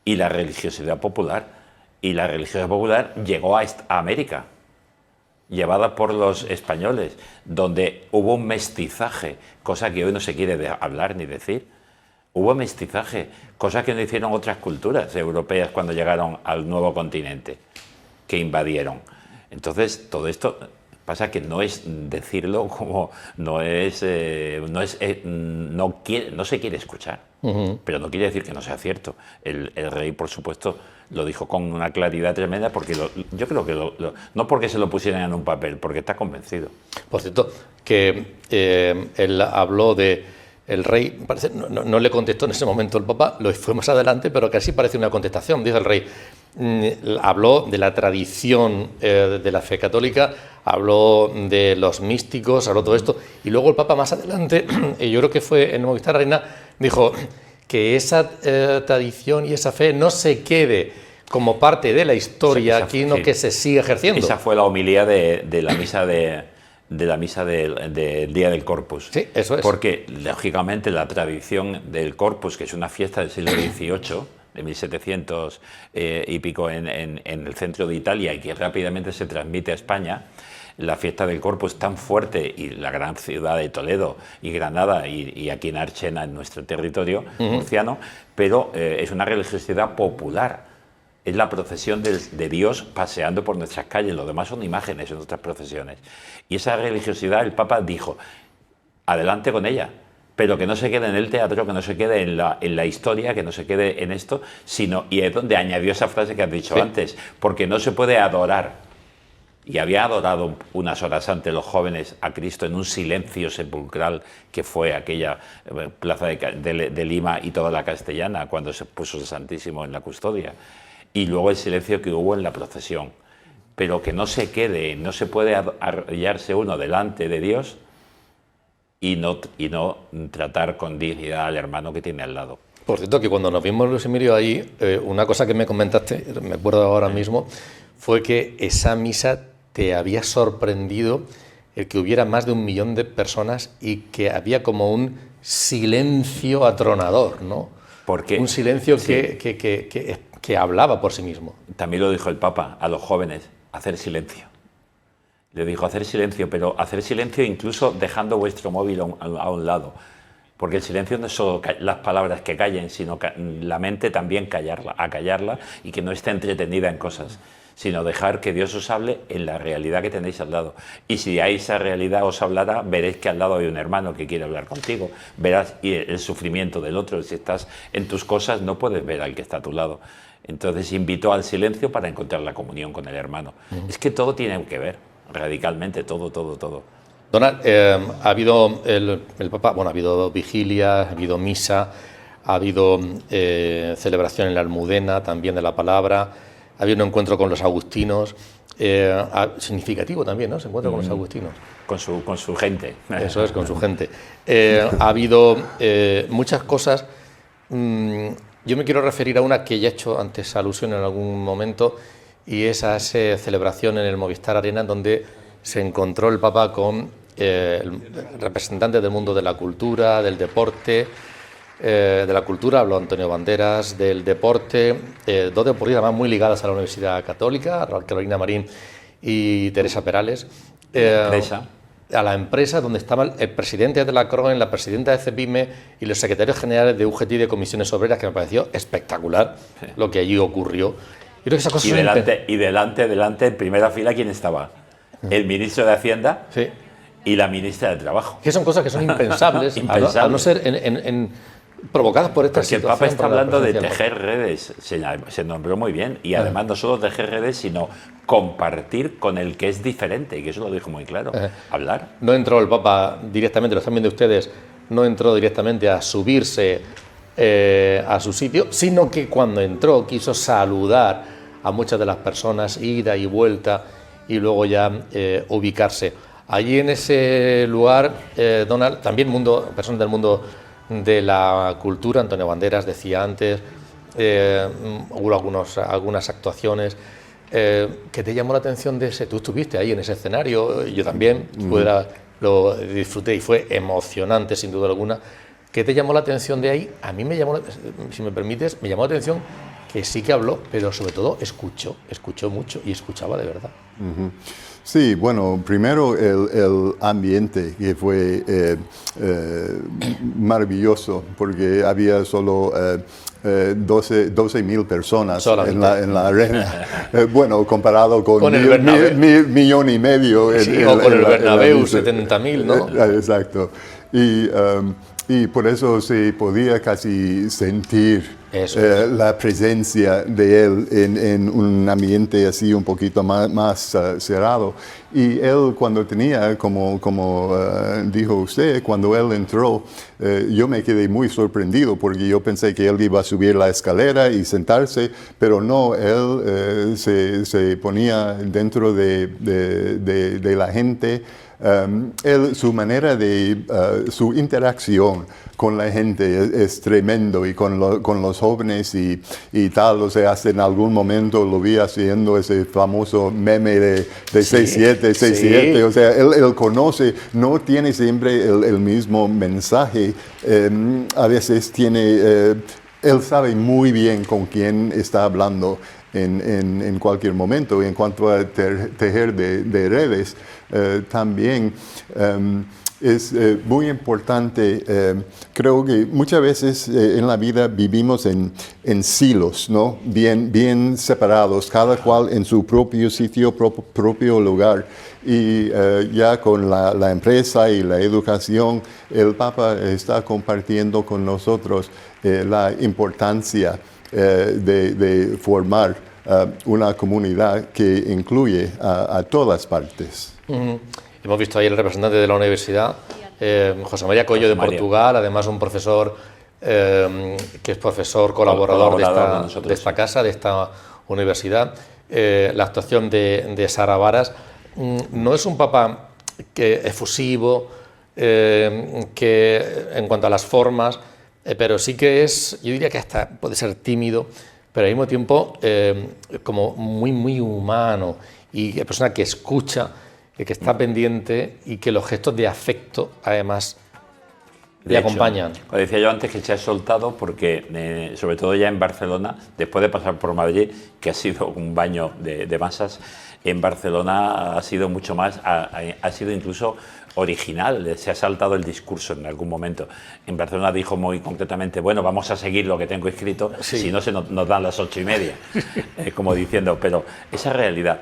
Y la religiosidad popular. Y la religiosidad popular llegó a América, llevada por los españoles, donde hubo un mestizaje, cosa que hoy no se quiere hablar ni decir. Hubo mestizaje, cosa que no hicieron otras culturas europeas cuando llegaron al nuevo continente, que invadieron. Entonces, todo esto pasa que no es decirlo como no se quiere escuchar, pero no quiere decir que no sea cierto. El rey, por supuesto, lo dijo con una claridad tremenda, porque yo creo que no porque se lo pusieran en un papel, porque está convencido. Por cierto, que él habló de el rey, parece, no le contestó en ese momento el Papa, lo fue más adelante, pero casi parece una contestación. Dice el rey, habló de la tradición de la fe católica, habló de los místicos, habló todo esto, y luego el Papa más adelante, y yo creo que fue en Movistar Arena, dijo que esa tradición y esa fe no se quede como parte de la historia, sino que se siga ejerciendo. Esa fue la homilía de la misa del Día del Corpus. Sí, eso es. Porque, lógicamente, la tradición del Corpus, que es una fiesta del siglo XVIII, de 1700 y pico en el centro de Italia, y que rápidamente se transmite a España, la fiesta del Corpus tan fuerte, y la gran ciudad de Toledo y Granada, y aquí en Archena, en nuestro territorio murciano, pero es una religiosidad popular. Es la procesión de Dios paseando por nuestras calles, lo demás son imágenes en nuestras procesiones. Y esa religiosidad, el Papa dijo, adelante con ella, pero que no se quede en el teatro, que no se quede en la historia, que no se quede en esto, sino, y es donde añadió esa frase que has dicho antes, porque no se puede adorar. Y había adorado unas horas antes los jóvenes a Cristo en un silencio sepulcral que fue aquella plaza de Lima y toda la Castellana, cuando se puso el Santísimo en la custodia. Y luego el silencio que hubo en la procesión. Pero que no se quede, no se puede arrodillarse uno delante de Dios y no tratar con dignidad al hermano que tiene al lado. Por cierto, que cuando nos vimos, Luis Emilio, ahí, una cosa que me comentaste, me acuerdo ahora mismo, fue que esa misa te había sorprendido el que hubiera más de 1 millón de personas y que había como un silencio atronador, ¿no? Porque, un silencio sí, que hablaba por sí mismo. También lo dijo el Papa a los jóvenes, hacer silencio. Le dijo hacer silencio, pero hacer silencio incluso dejando vuestro móvil a un lado. Porque el silencio no es solo las palabras que callen, sino la mente también acallarla y que no esté entretenida en cosas, sino dejar que Dios os hable en la realidad que tenéis al lado. Y si a esa realidad os hablará, veréis que al lado hay un hermano que quiere hablar contigo, verás el sufrimiento del otro. Si estás en tus cosas no puedes ver al que está a tu lado. Entonces invitó al silencio para encontrar la comunión con el hermano. Es que todo tiene que ver, radicalmente, todo. Donald, ha habido el Papa, bueno, ha habido vigilia, ha habido misa, ha habido celebración en la Almudena, también de la palabra, ha habido un encuentro con los agustinos, significativo también, ¿no? Se encuentra con los agustinos. Con su gente. Eso es, con su gente. Ha habido muchas cosas. Yo me quiero referir a una que ya he hecho antes alusión en algún momento, y es a esa celebración en el Movistar Arena, donde se encontró el Papa con representantes del mundo de la cultura, del deporte, de la cultura, habló Antonio Banderas, del deporte, dos deportistas además muy ligadas a la Universidad Católica, Carolina Marín y Teresa Perales. A la empresa donde estaban el presidente de la CROEN, la presidenta de CEPIME y los secretarios generales de UGT y de Comisiones Obreras, que me pareció espectacular lo que allí ocurrió. Y, creo que esas cosas delante, en primera fila, ¿quién estaba? El ministro de Hacienda y la ministra de Trabajo. Que son cosas que son impensables, a no ser provocadas por esta situación. Porque el Papa está hablando de tejer redes, se nombró muy bien, y además no solo tejer redes, sino compartir con el que es diferente, y que eso lo dijo muy claro, hablar. No entró el Papa directamente, lo están viendo ustedes, no entró directamente a subirse a su sitio, sino que cuando entró quiso saludar a muchas de las personas, ida y vuelta, y luego ya ubicarse. Allí en ese lugar, Donald, también personas del mundo de la cultura, Antonio Banderas decía antes, hubo algunas actuaciones. ¿Qué te llamó la atención de ese? Tú estuviste ahí en ese escenario, yo también, lo disfruté y fue emocionante sin duda alguna. ¿Qué te llamó la atención de ahí? A mí me llamó, si me permites, me llamó la atención que sí que habló, pero sobre todo escuchó mucho y escuchaba de verdad. Sí, bueno, primero el ambiente, que fue maravilloso, porque había solo 12.000 personas en la arena. Bueno, comparado con el millón y medio. O con el Bernabéu, 70.000, ¿no? Exacto. Y por eso se podía casi sentir la presencia de él en un ambiente así un poquito más cerrado. Y él cuando tenía, como dijo usted, cuando él entró, yo me quedé muy sorprendido porque yo pensé que él iba a subir la escalera y sentarse, pero no, él se ponía dentro de la gente. Su manera su interacción con la gente es tremendo, y con los jóvenes y tal. O sea, hasta en algún momento lo vi haciendo ese famoso meme de 6-7. O sea, él conoce, no tiene siempre el mismo mensaje. A veces él sabe muy bien con quién está hablando en cualquier momento. Y en cuanto a tejer de redes, también es muy importante. Creo que muchas veces en la vida vivimos en silos, ¿no? Bien separados, cada cual en su propio sitio, propio lugar. Y ya con la empresa y la educación, el Papa está compartiendo con nosotros la importancia de formar una comunidad que incluye a todas partes. Hemos visto ahí el representante de la universidad, José María Coello de Portugal, además un profesor que es profesor colaborador de esta casa, de esta universidad. La actuación de Sara Varas. No es un Papa efusivo, que en cuanto a las formas, pero sí que es, yo diría que hasta puede ser tímido, pero al mismo tiempo como muy humano, y persona que escucha, que está pendiente, y que los gestos de afecto además le acompañan. Como decía yo antes, que se ha soltado porque, sobre todo ya en Barcelona, después de pasar por Madrid, que ha sido un baño de masas, en Barcelona ha sido mucho más, ha sido incluso original, se ha saltado el discurso en algún momento. En Barcelona dijo muy concretamente, bueno, vamos a seguir lo que tengo escrito, si no nos dan las 8:30, como diciendo, pero esa realidad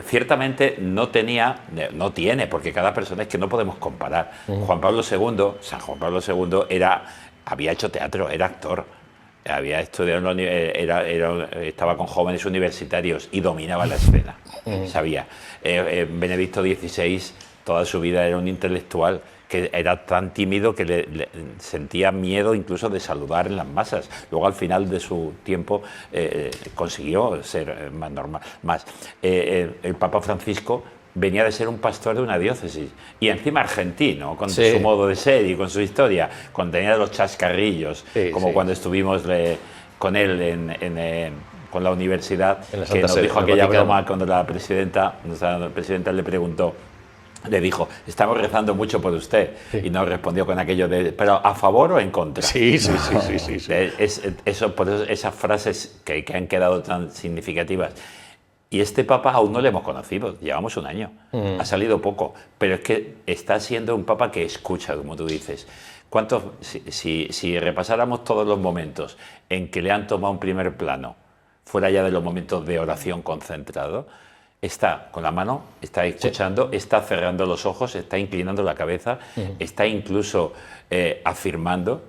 ciertamente no tiene, porque cada persona es que no podemos comparar. San Juan Pablo II había hecho teatro, era actor, había estudiado estaba con jóvenes universitarios y dominaba la escena, sabía. Benedicto XVI toda su vida era un intelectual que era tan tímido que le sentía miedo incluso de saludar en las masas. Luego al final de su tiempo consiguió ser más normal. El Papa Francisco venía de ser un pastor de una diócesis y encima argentino, con su modo de ser y con su historia, cuando tenía los chascarrillos, cuando estuvimos con él con la universidad, que nos dijo aquella broma cuando nuestra presidenta le dijo, estamos rezando mucho por usted, y nos respondió con aquello de, ¿pero a favor o en contra? Sí. Por eso esas frases que han quedado tan significativas. Y este Papa aún no le hemos conocido, llevamos un año, ha salido poco, pero es que está siendo un Papa que escucha, como tú dices. Si repasáramos todos los momentos en que le han tomado un primer plano, fuera ya de los momentos de oración concentrado, está con la mano, está escuchando, está cerrando los ojos, está inclinando la cabeza, está incluso afirmando.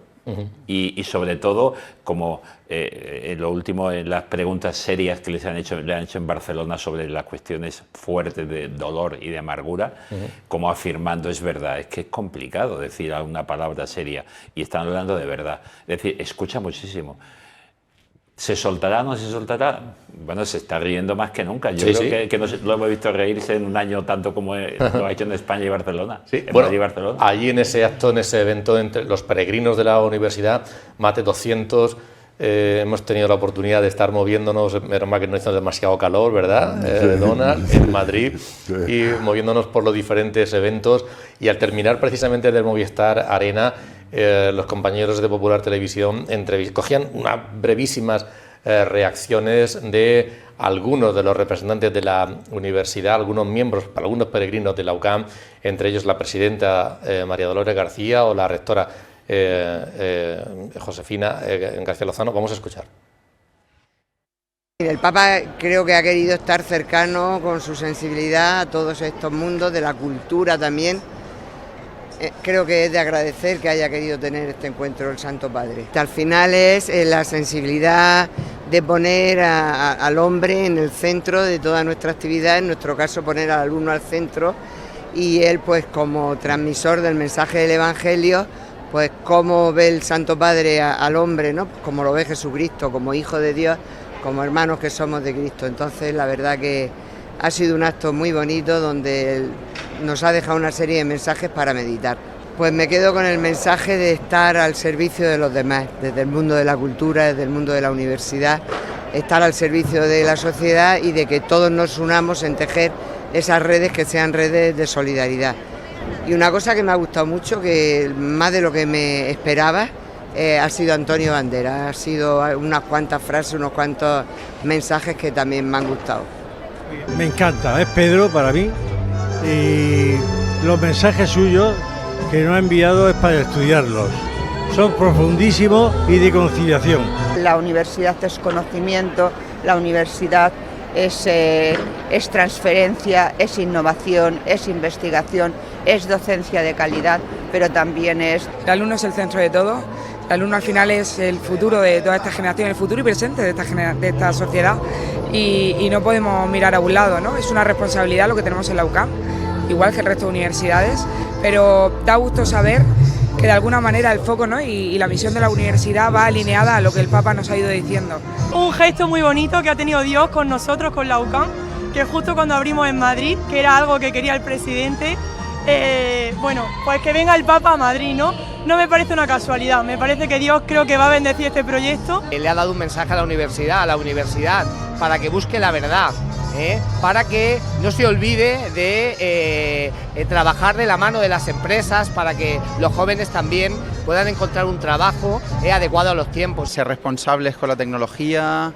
Y sobre todo, como lo último, en las preguntas serias que le han hecho en Barcelona sobre las cuestiones fuertes de dolor y de amargura, como afirmando, es verdad, es que es complicado decir una palabra seria, y están hablando de verdad. Es decir, escucha muchísimo. ¿Se soltará o no se soltará? Bueno, se está riendo más que nunca. Yo creo que no lo hemos visto reírse en un año tanto como lo ha hecho en España y Barcelona. Madrid y Barcelona. Allí en ese acto, en ese evento, entre los peregrinos de la universidad, más de 200, hemos tenido la oportunidad de estar moviéndonos, menos mal que no hizo demasiado calor, ¿verdad? Donald, en Madrid, y moviéndonos por los diferentes eventos. Y al terminar precisamente del Movistar Arena, los compañeros de Popular Televisión cogían unas brevísimas reacciones de algunos de los representantes de la universidad, algunos miembros, algunos peregrinos de la UCAM, entre ellos la presidenta María Dolores García o la rectora Josefina García Lozano. Vamos a escuchar. El Papa creo que ha querido estar cercano con su sensibilidad a todos estos mundos, de la cultura también. Creo que es de agradecer que haya querido tener este encuentro el Santo Padre. Al final es la sensibilidad de poner al hombre en el centro de toda nuestra actividad, en nuestro caso poner al alumno al centro, y él pues como transmisor del mensaje del Evangelio, pues cómo ve el Santo Padre al hombre, ¿no? Pues como lo ve Jesucristo, como hijo de Dios, como hermanos que somos de Cristo. Entonces la verdad que ha sido un acto muy bonito donde nos ha dejado una serie de mensajes para meditar. Pues me quedo con el mensaje de estar al servicio de los demás, desde el mundo de la cultura, desde el mundo de la universidad, estar al servicio de la sociedad y de que todos nos unamos en tejer esas redes que sean redes de solidaridad. Y una cosa que me ha gustado mucho, que más de lo que me esperaba, ha sido Antonio Banderas. Ha sido unas cuantas frases, unos cuantos mensajes que también me han gustado. Me encanta, es Pedro para mí, y los mensajes suyos que nos ha enviado es para estudiarlos. Son profundísimos y de conciliación. La universidad es conocimiento, la universidad es transferencia, es innovación, es investigación, es docencia de calidad, pero también es... El alumno es el centro de todo, el alumno al final es el futuro de toda esta generación, el futuro y presente de esta sociedad, y no podemos mirar a un lado, ¿no? Es una responsabilidad lo que tenemos en la UCAM, igual que el resto de universidades, pero da gusto saber que de alguna manera el foco, ¿no? y la misión de la universidad va alineada a lo que el Papa nos ha ido diciendo. Un gesto muy bonito que ha tenido Dios con nosotros, con la UCAM, que justo cuando abrimos en Madrid, que era algo que quería el presidente, bueno, pues que venga el Papa a Madrid, ¿no? No me parece una casualidad, me parece que Dios creo que va a bendecir este proyecto. Le ha dado un mensaje a la universidad, para que busque la verdad, para que no se olvide de trabajar de la mano de las empresas, para que los jóvenes también puedan encontrar un trabajo adecuado a los tiempos. Ser responsables con la tecnología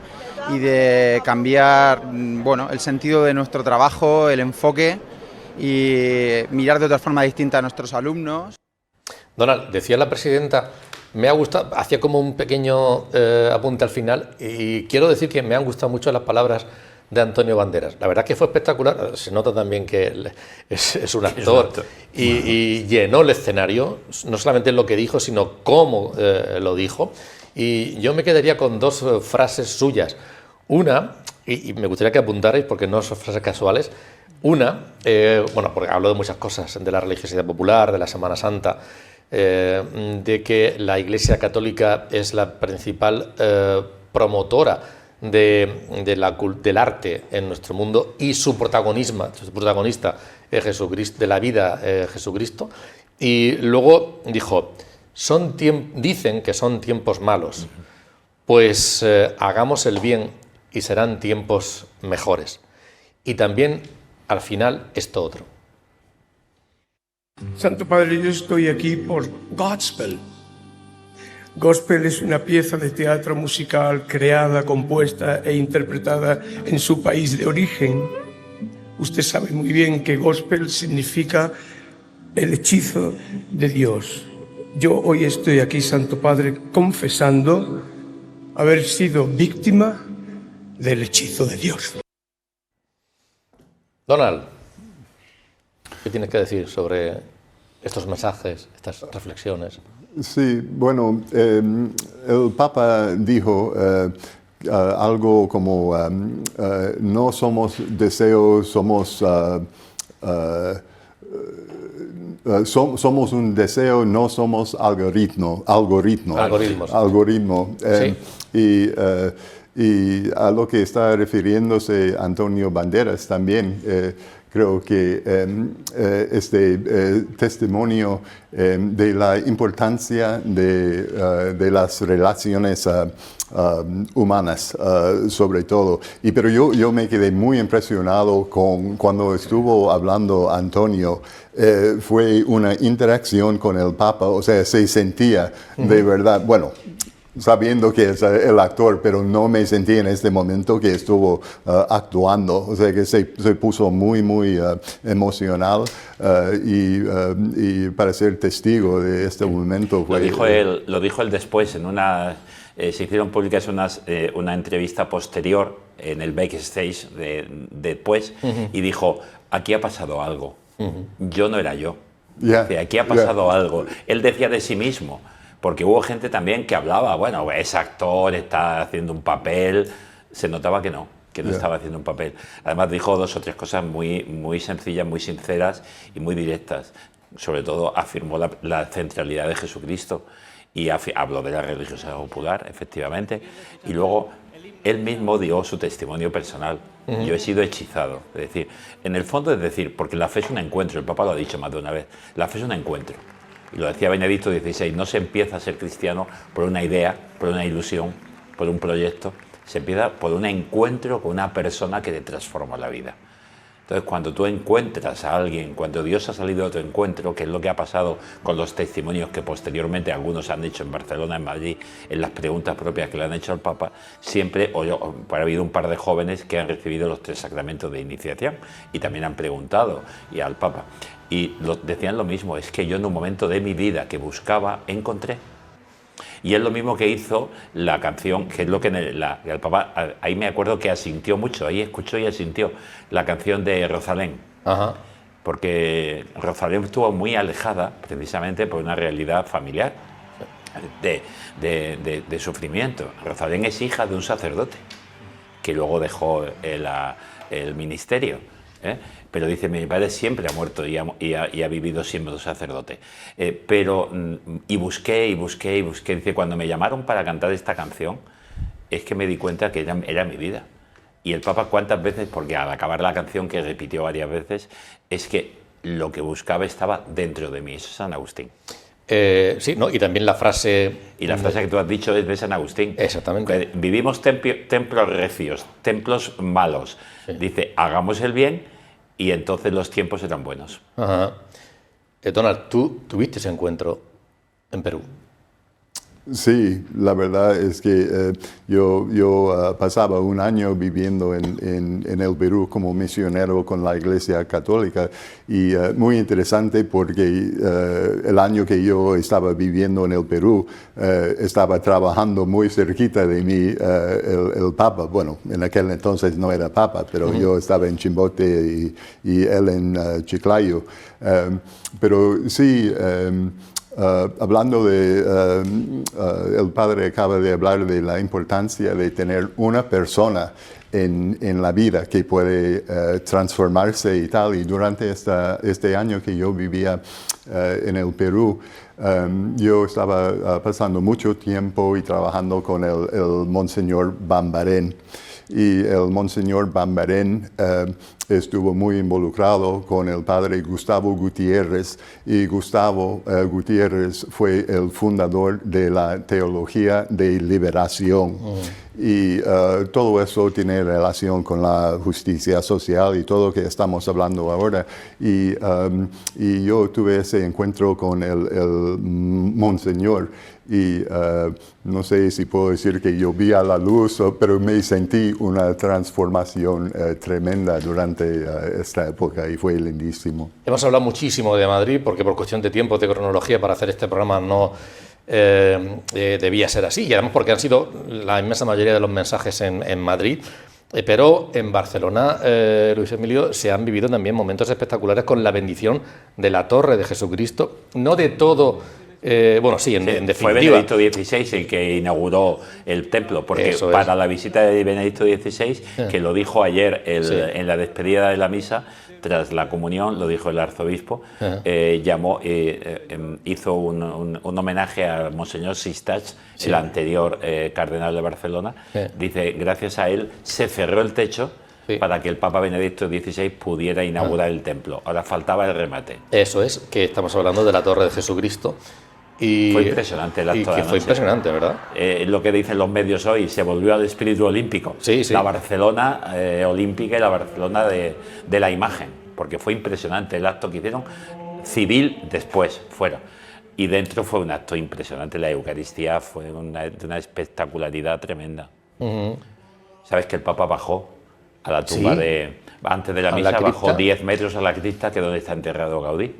y de cambiar, bueno, el sentido de nuestro trabajo, el enfoque, y mirar de otra forma distinta a nuestros alumnos. Donald, decía la presidenta, me ha gustado, hacía como un pequeño apunte al final, y quiero decir que me han gustado mucho las palabras de Antonio Banderas. La verdad que fue espectacular, se nota también que él es un actor y llenó el escenario, no solamente lo que dijo, sino cómo lo dijo. Y yo me quedaría con dos frases suyas. Una, y me gustaría que apuntarais porque no son frases casuales. Una, bueno, porque hablo de muchas cosas, de la religiosidad popular, de la Semana Santa, de que la Iglesia Católica es la principal promotora del arte en nuestro mundo y su protagonista es Jesucristo, de la vida Jesucristo. Y luego dijo, dicen que son tiempos malos, pues hagamos el bien y serán tiempos mejores. Y también, al final, esto otro. Santo Padre, yo estoy aquí por Godspell. Gospel es una pieza de teatro musical creada, compuesta e interpretada en su país de origen. Usted sabe muy bien que gospel significa el hechizo de Dios. Yo hoy estoy aquí, Santo Padre, confesando haber sido víctima del hechizo de Dios. Donald, ¿qué tienes que decir sobre estos mensajes, estas reflexiones? Sí, bueno, el Papa dijo algo como no somos deseos, somos un deseo, no somos algoritmo. Sí. Y a lo que está refiriéndose Antonio Banderas también, creo que este testimonio de la importancia de las relaciones humanas, sobre todo. Pero yo me quedé muy impresionado cuando estuvo hablando Antonio. Fue una interacción con el Papa, o sea, se sentía de verdad, bueno, sabiendo que es el actor, pero no me sentí en este momento que estuvo actuando, o sea que se puso muy emocional y para ser testigo de este momento fue... Lo dijo él después, en una, se hicieron públicas una entrevista posterior en el backstage después y dijo, aquí ha pasado algo, yo no era yo, aquí ha pasado algo, él decía de sí mismo. Porque hubo gente también que hablaba, bueno, es actor, está haciendo un papel, se notaba que no estaba haciendo un papel. Además dijo 2 o 3 cosas muy sencillas, muy sinceras y muy directas. Sobre todo afirmó la centralidad de Jesucristo y habló de la religiosidad popular, efectivamente. Y luego él mismo dio su testimonio personal. Yo he sido hechizado. Es decir, en el fondo es decir, porque la fe es un encuentro, el Papa lo ha dicho más de una vez, la fe es un encuentro. Y lo decía Benedicto XVI, no se empieza a ser cristiano por una idea, por una ilusión, por un proyecto, se empieza por un encuentro con una persona que te transforma la vida. Entonces, cuando tú encuentras a alguien, cuando Dios ha salido de tu encuentro, que es lo que ha pasado con los testimonios que posteriormente algunos han hecho en Barcelona, en Madrid, en las preguntas propias que le han hecho al Papa, siempre ha habido un par de jóvenes que han recibido los 3 sacramentos de iniciación y también han preguntado y al Papa. Y decían lo mismo, es que yo en un momento de mi vida que buscaba, encontré. Y es lo mismo que hizo la canción, que es lo que el Papa, ahí me acuerdo que asintió mucho, ahí escuchó y asintió la canción de Rosalén. Porque Rosalén estuvo muy alejada precisamente por una realidad familiar de sufrimiento. Rosalén es hija de un sacerdote que luego dejó el ministerio. Pero dice, mi padre siempre ha muerto y ha vivido siempre un sacerdote. Y busqué, dice, cuando me llamaron para cantar esta canción, es que me di cuenta que era mi vida. Y el Papa cuántas veces, porque al acabar la canción, que repitió varias veces, es que lo que buscaba estaba dentro de mí. Eso es San Agustín. Sí, ¿no? Y también la frase... Y la frase que tú has dicho es de San Agustín. Exactamente. Vivimos templos recios, templos malos. Sí. Dice, hagamos el bien y entonces los tiempos serán buenos. Donald, tú tuviste ese encuentro en Perú. Sí, la verdad es que yo pasaba un año viviendo en el Perú como misionero con la Iglesia Católica y muy interesante porque el año que yo estaba viviendo en el Perú estaba trabajando muy cerquita de mí el Papa. Bueno, en aquel entonces no era Papa, pero yo estaba en Chimbote y él en Chiclayo. Pero sí... hablando de, el padre acaba de hablar de la importancia de tener una persona en la vida que puede transformarse y tal. Y durante este año que yo vivía en el Perú, yo estaba pasando mucho tiempo y trabajando con el Monseñor Bambarén. Y el Monseñor Bambarén estuvo muy involucrado con el padre Gustavo Gutiérrez, y Gustavo Gutiérrez fue el fundador de la teología de liberación. Y todo eso tiene relación con la justicia social y todo lo que estamos hablando ahora. Y yo tuve ese encuentro con el Monseñor. Y no sé si puedo decir que yo vi a la luz, pero me sentí una transformación tremenda durante esta época y fue lindísimo. Hemos hablado muchísimo de Madrid porque por cuestión de tiempo, de cronología, para hacer este programa no debía ser así, y además porque han sido la inmensa mayoría de los mensajes en Madrid. Pero en Barcelona, Luis Emilio, se han vivido también momentos espectaculares con la bendición de la Torre de Jesucristo, no de todo... bueno, sí, en definitiva. Fue Benedicto XVI el que inauguró el templo, porque para la visita de Benedicto XVI, que lo dijo ayer en la despedida de la misa, tras la comunión, lo dijo el arzobispo, hizo un homenaje a Monseñor Sistach, el anterior cardenal de Barcelona. Dice, gracias a él se cerró el techo para que el Papa Benedicto XVI pudiera inaugurar el templo. Ahora faltaba el remate. Eso es, que estamos hablando de la Torre de Jesucristo. Y fue impresionante el acto de la noche. Fue impresionante, ¿verdad? Lo que dicen los medios hoy, se volvió al espíritu olímpico. La Barcelona olímpica y la Barcelona de la imagen, porque fue impresionante el acto que hicieron, civil después, fuera. Y dentro fue un acto impresionante, la Eucaristía fue de una espectacularidad tremenda. ¿Sabes que el Papa bajó a la tumba antes de la misa, bajó 10 metros a la cripta, que es donde está enterrado Gaudí?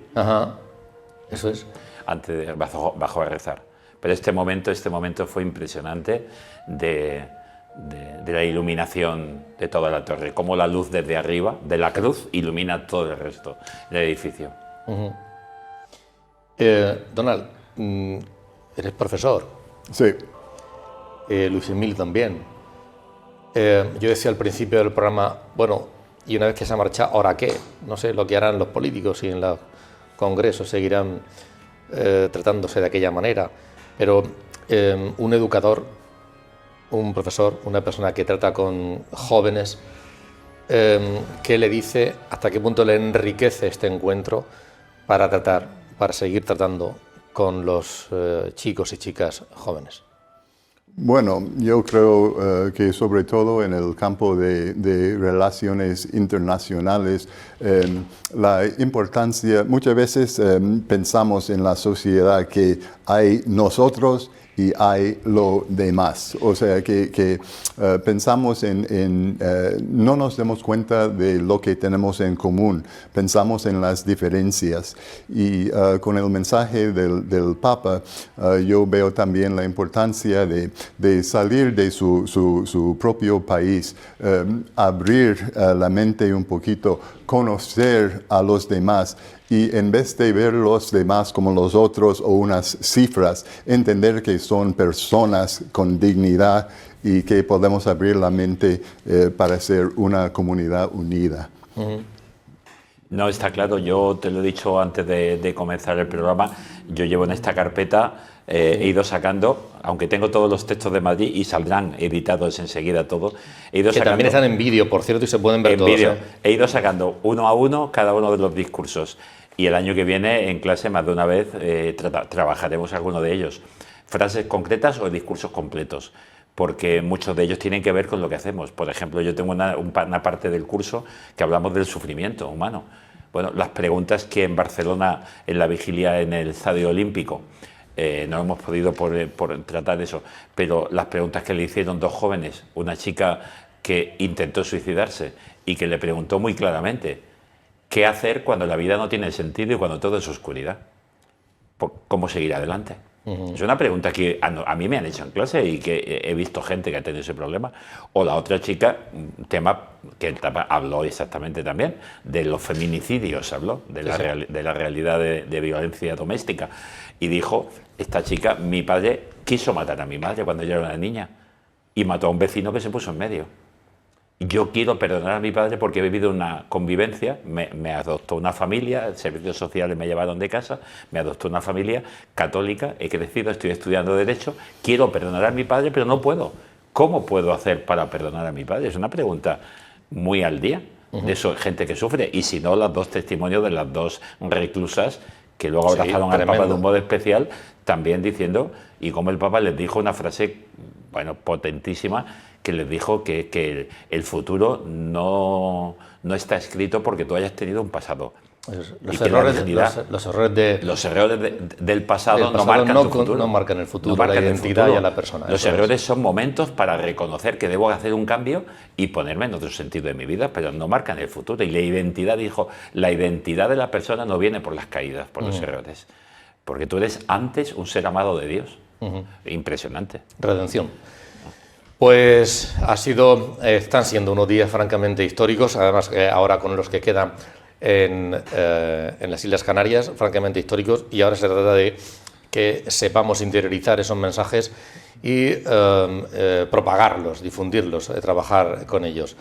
Eso es. Antes bajó a rezar. Pero este momento fue impresionante de la iluminación de toda la torre, como la luz desde arriba, de la cruz, ilumina todo el resto del edificio. Donald, eres profesor. Sí. Luis Emilio también. Yo decía al principio del programa, bueno, y una vez que se ha marchado, ¿ahora qué? No sé lo que harán los políticos, si en los congresos seguirán tratándose de aquella manera, pero un educador, un profesor, una persona que trata con jóvenes, ¿qué le dice, hasta qué punto le enriquece este encuentro para seguir tratando con los chicos y chicas jóvenes? Bueno, yo creo que sobre todo en el campo de relaciones internacionales, la importancia, muchas veces pensamos en la sociedad que hay nosotros y hay lo demás. O sea, que pensamos no nos damos cuenta de lo que tenemos en común, pensamos en las diferencias. Y con el mensaje del Papa, yo veo también la importancia de salir de su propio país, abrir la mente un poquito, conocer a los demás, y en vez de ver los demás como los otros o unas cifras, entender que son personas con dignidad y que podemos abrir la mente para ser una comunidad unida. No, está claro, yo te lo he dicho antes de comenzar el programa, yo llevo en esta carpeta, he ido sacando, aunque tengo todos los textos de Madrid y saldrán editados enseguida todos, he ido sacando, también están en vídeo, por cierto, y se pueden ver todos. He ido sacando uno a uno cada uno de los discursos, y el año que viene en clase más de una vez trabajaremos alguno de ellos. Frases concretas o discursos completos, porque muchos de ellos tienen que ver con lo que hacemos. Por ejemplo, yo tengo una parte del curso que hablamos del sufrimiento humano. Bueno, las preguntas que en Barcelona, en la vigilia en el Estadio Olímpico, no hemos podido por tratar eso, pero las preguntas que le hicieron dos jóvenes, una chica que intentó suicidarse y que le preguntó muy claramente qué hacer cuando la vida no tiene sentido y cuando todo es oscuridad, ¿cómo seguir adelante? Es una pregunta que a mí me han hecho en clase y que he visto gente que ha tenido ese problema. O la otra chica, un tema que habló exactamente también, de los feminicidios, habló de la realidad de violencia doméstica. Y dijo, esta chica, mi padre quiso matar a mi madre cuando yo era una niña y mató a un vecino que se puso en medio. Yo quiero perdonar a mi padre porque he vivido una convivencia, me adoptó una familia, servicios sociales me llevaron de casa, me adoptó una familia católica, he crecido, estoy estudiando Derecho, quiero perdonar a mi padre, pero no puedo. ¿Cómo puedo hacer para perdonar a mi padre? Es una pregunta muy al día de eso, gente que sufre. Y si no, los dos testimonios de las dos reclusas que luego abrazaron al Papa de un modo especial, también diciendo, y como el Papa les dijo una frase, bueno, potentísima, que les dijo que el futuro no está escrito porque tú hayas tenido un pasado. Los errores del pasado no marcan tu futuro. No marcan el futuro, la identidad y a la persona. Los errores son momentos para reconocer que debo hacer un cambio y ponerme en otro sentido de mi vida, pero no marcan el futuro. Y la identidad, dijo, la identidad de la persona no viene por las caídas, por los errores. Porque tú eres antes un ser amado de Dios. Impresionante. Redención. Pues están siendo unos días francamente históricos, además ahora con los que quedan en las Islas Canarias, francamente históricos, y ahora se trata de que sepamos interiorizar esos mensajes y propagarlos, difundirlos, trabajar con ellos.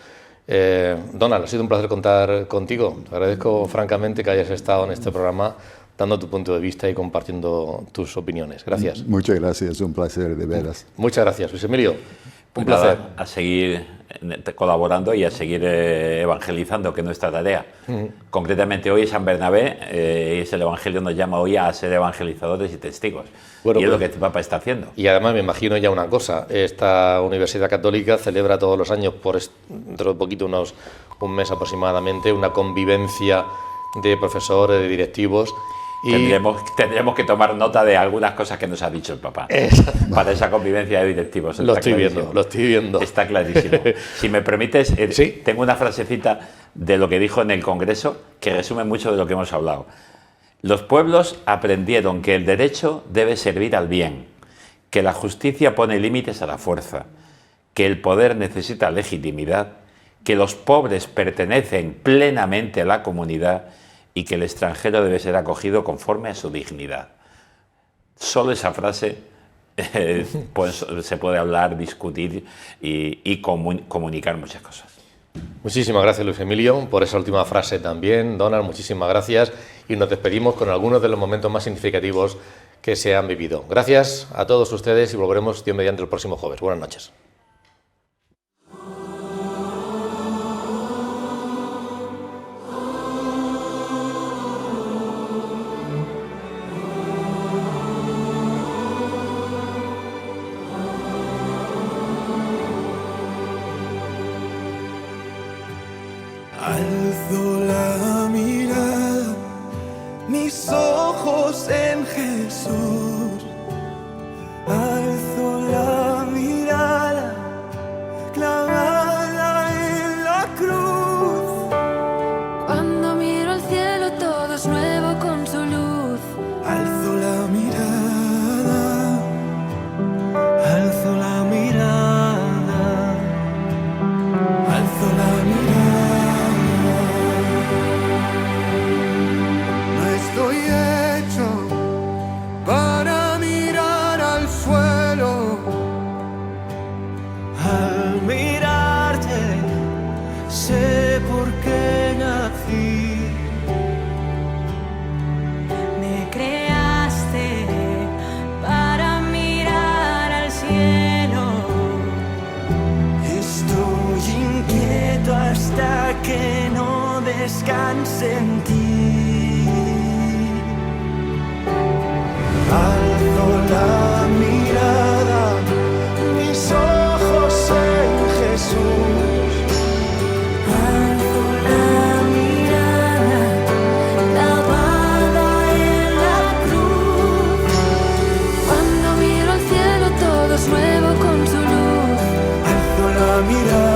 Donald, ha sido un placer contar contigo. Te agradezco francamente que hayas estado en este programa dando tu punto de vista y compartiendo tus opiniones. Gracias. Muchas gracias, un placer de veras. Muchas gracias, Luis Emilio. Un Pues placer. nada, a seguir colaborando y a seguir evangelizando, que es nuestra tarea. Concretamente hoy San Bernabé, el Evangelio nos llama hoy a ser evangelizadores y testigos. Bueno, y es pues, lo que este Papa está haciendo. Y además me imagino ya una cosa, esta Universidad Católica celebra todos los años, dentro de poquito, un mes aproximadamente, una convivencia de profesores, de directivos. Y Tendremos que tomar nota de algunas cosas que nos ha dicho el Papa para esa convivencia de directivos. Lo estoy viendo. Está clarísimo. Si me permites, ¿Sí? Tengo una frasecita de lo que dijo en el Congreso que resume mucho de lo que hemos hablado. Los pueblos aprendieron que el derecho debe servir al bien, que la justicia pone límites a la fuerza, que el poder necesita legitimidad, que los pobres pertenecen plenamente a la comunidad y que el extranjero debe ser acogido conforme a su dignidad. Solo esa frase pues, se puede hablar, discutir y comunicar muchas cosas. Muchísimas gracias, Luis Emilio, por esa última frase también. Donald, muchísimas gracias. Y nos despedimos con algunos de los momentos más significativos que se han vivido. Gracias a todos ustedes y volveremos Dios mediante el próximo jueves. Buenas noches. Alzo la mirada, mis ojos en Jesús. Alzo la mirada, clavada en la cruz. Cuando miro al cielo todo es nuevo con su luz. Alzo la mirada, alzo la mirada, alzo la mirada. No estoy hecho para mirar al suelo. Al mirarte sé por qué nací. Me creaste para mirar al cielo. Estoy inquieto hasta que no descanse en ti. Alzo la mirada, mis ojos en Jesús. Alzo la mirada, clavada en la cruz. la mirada.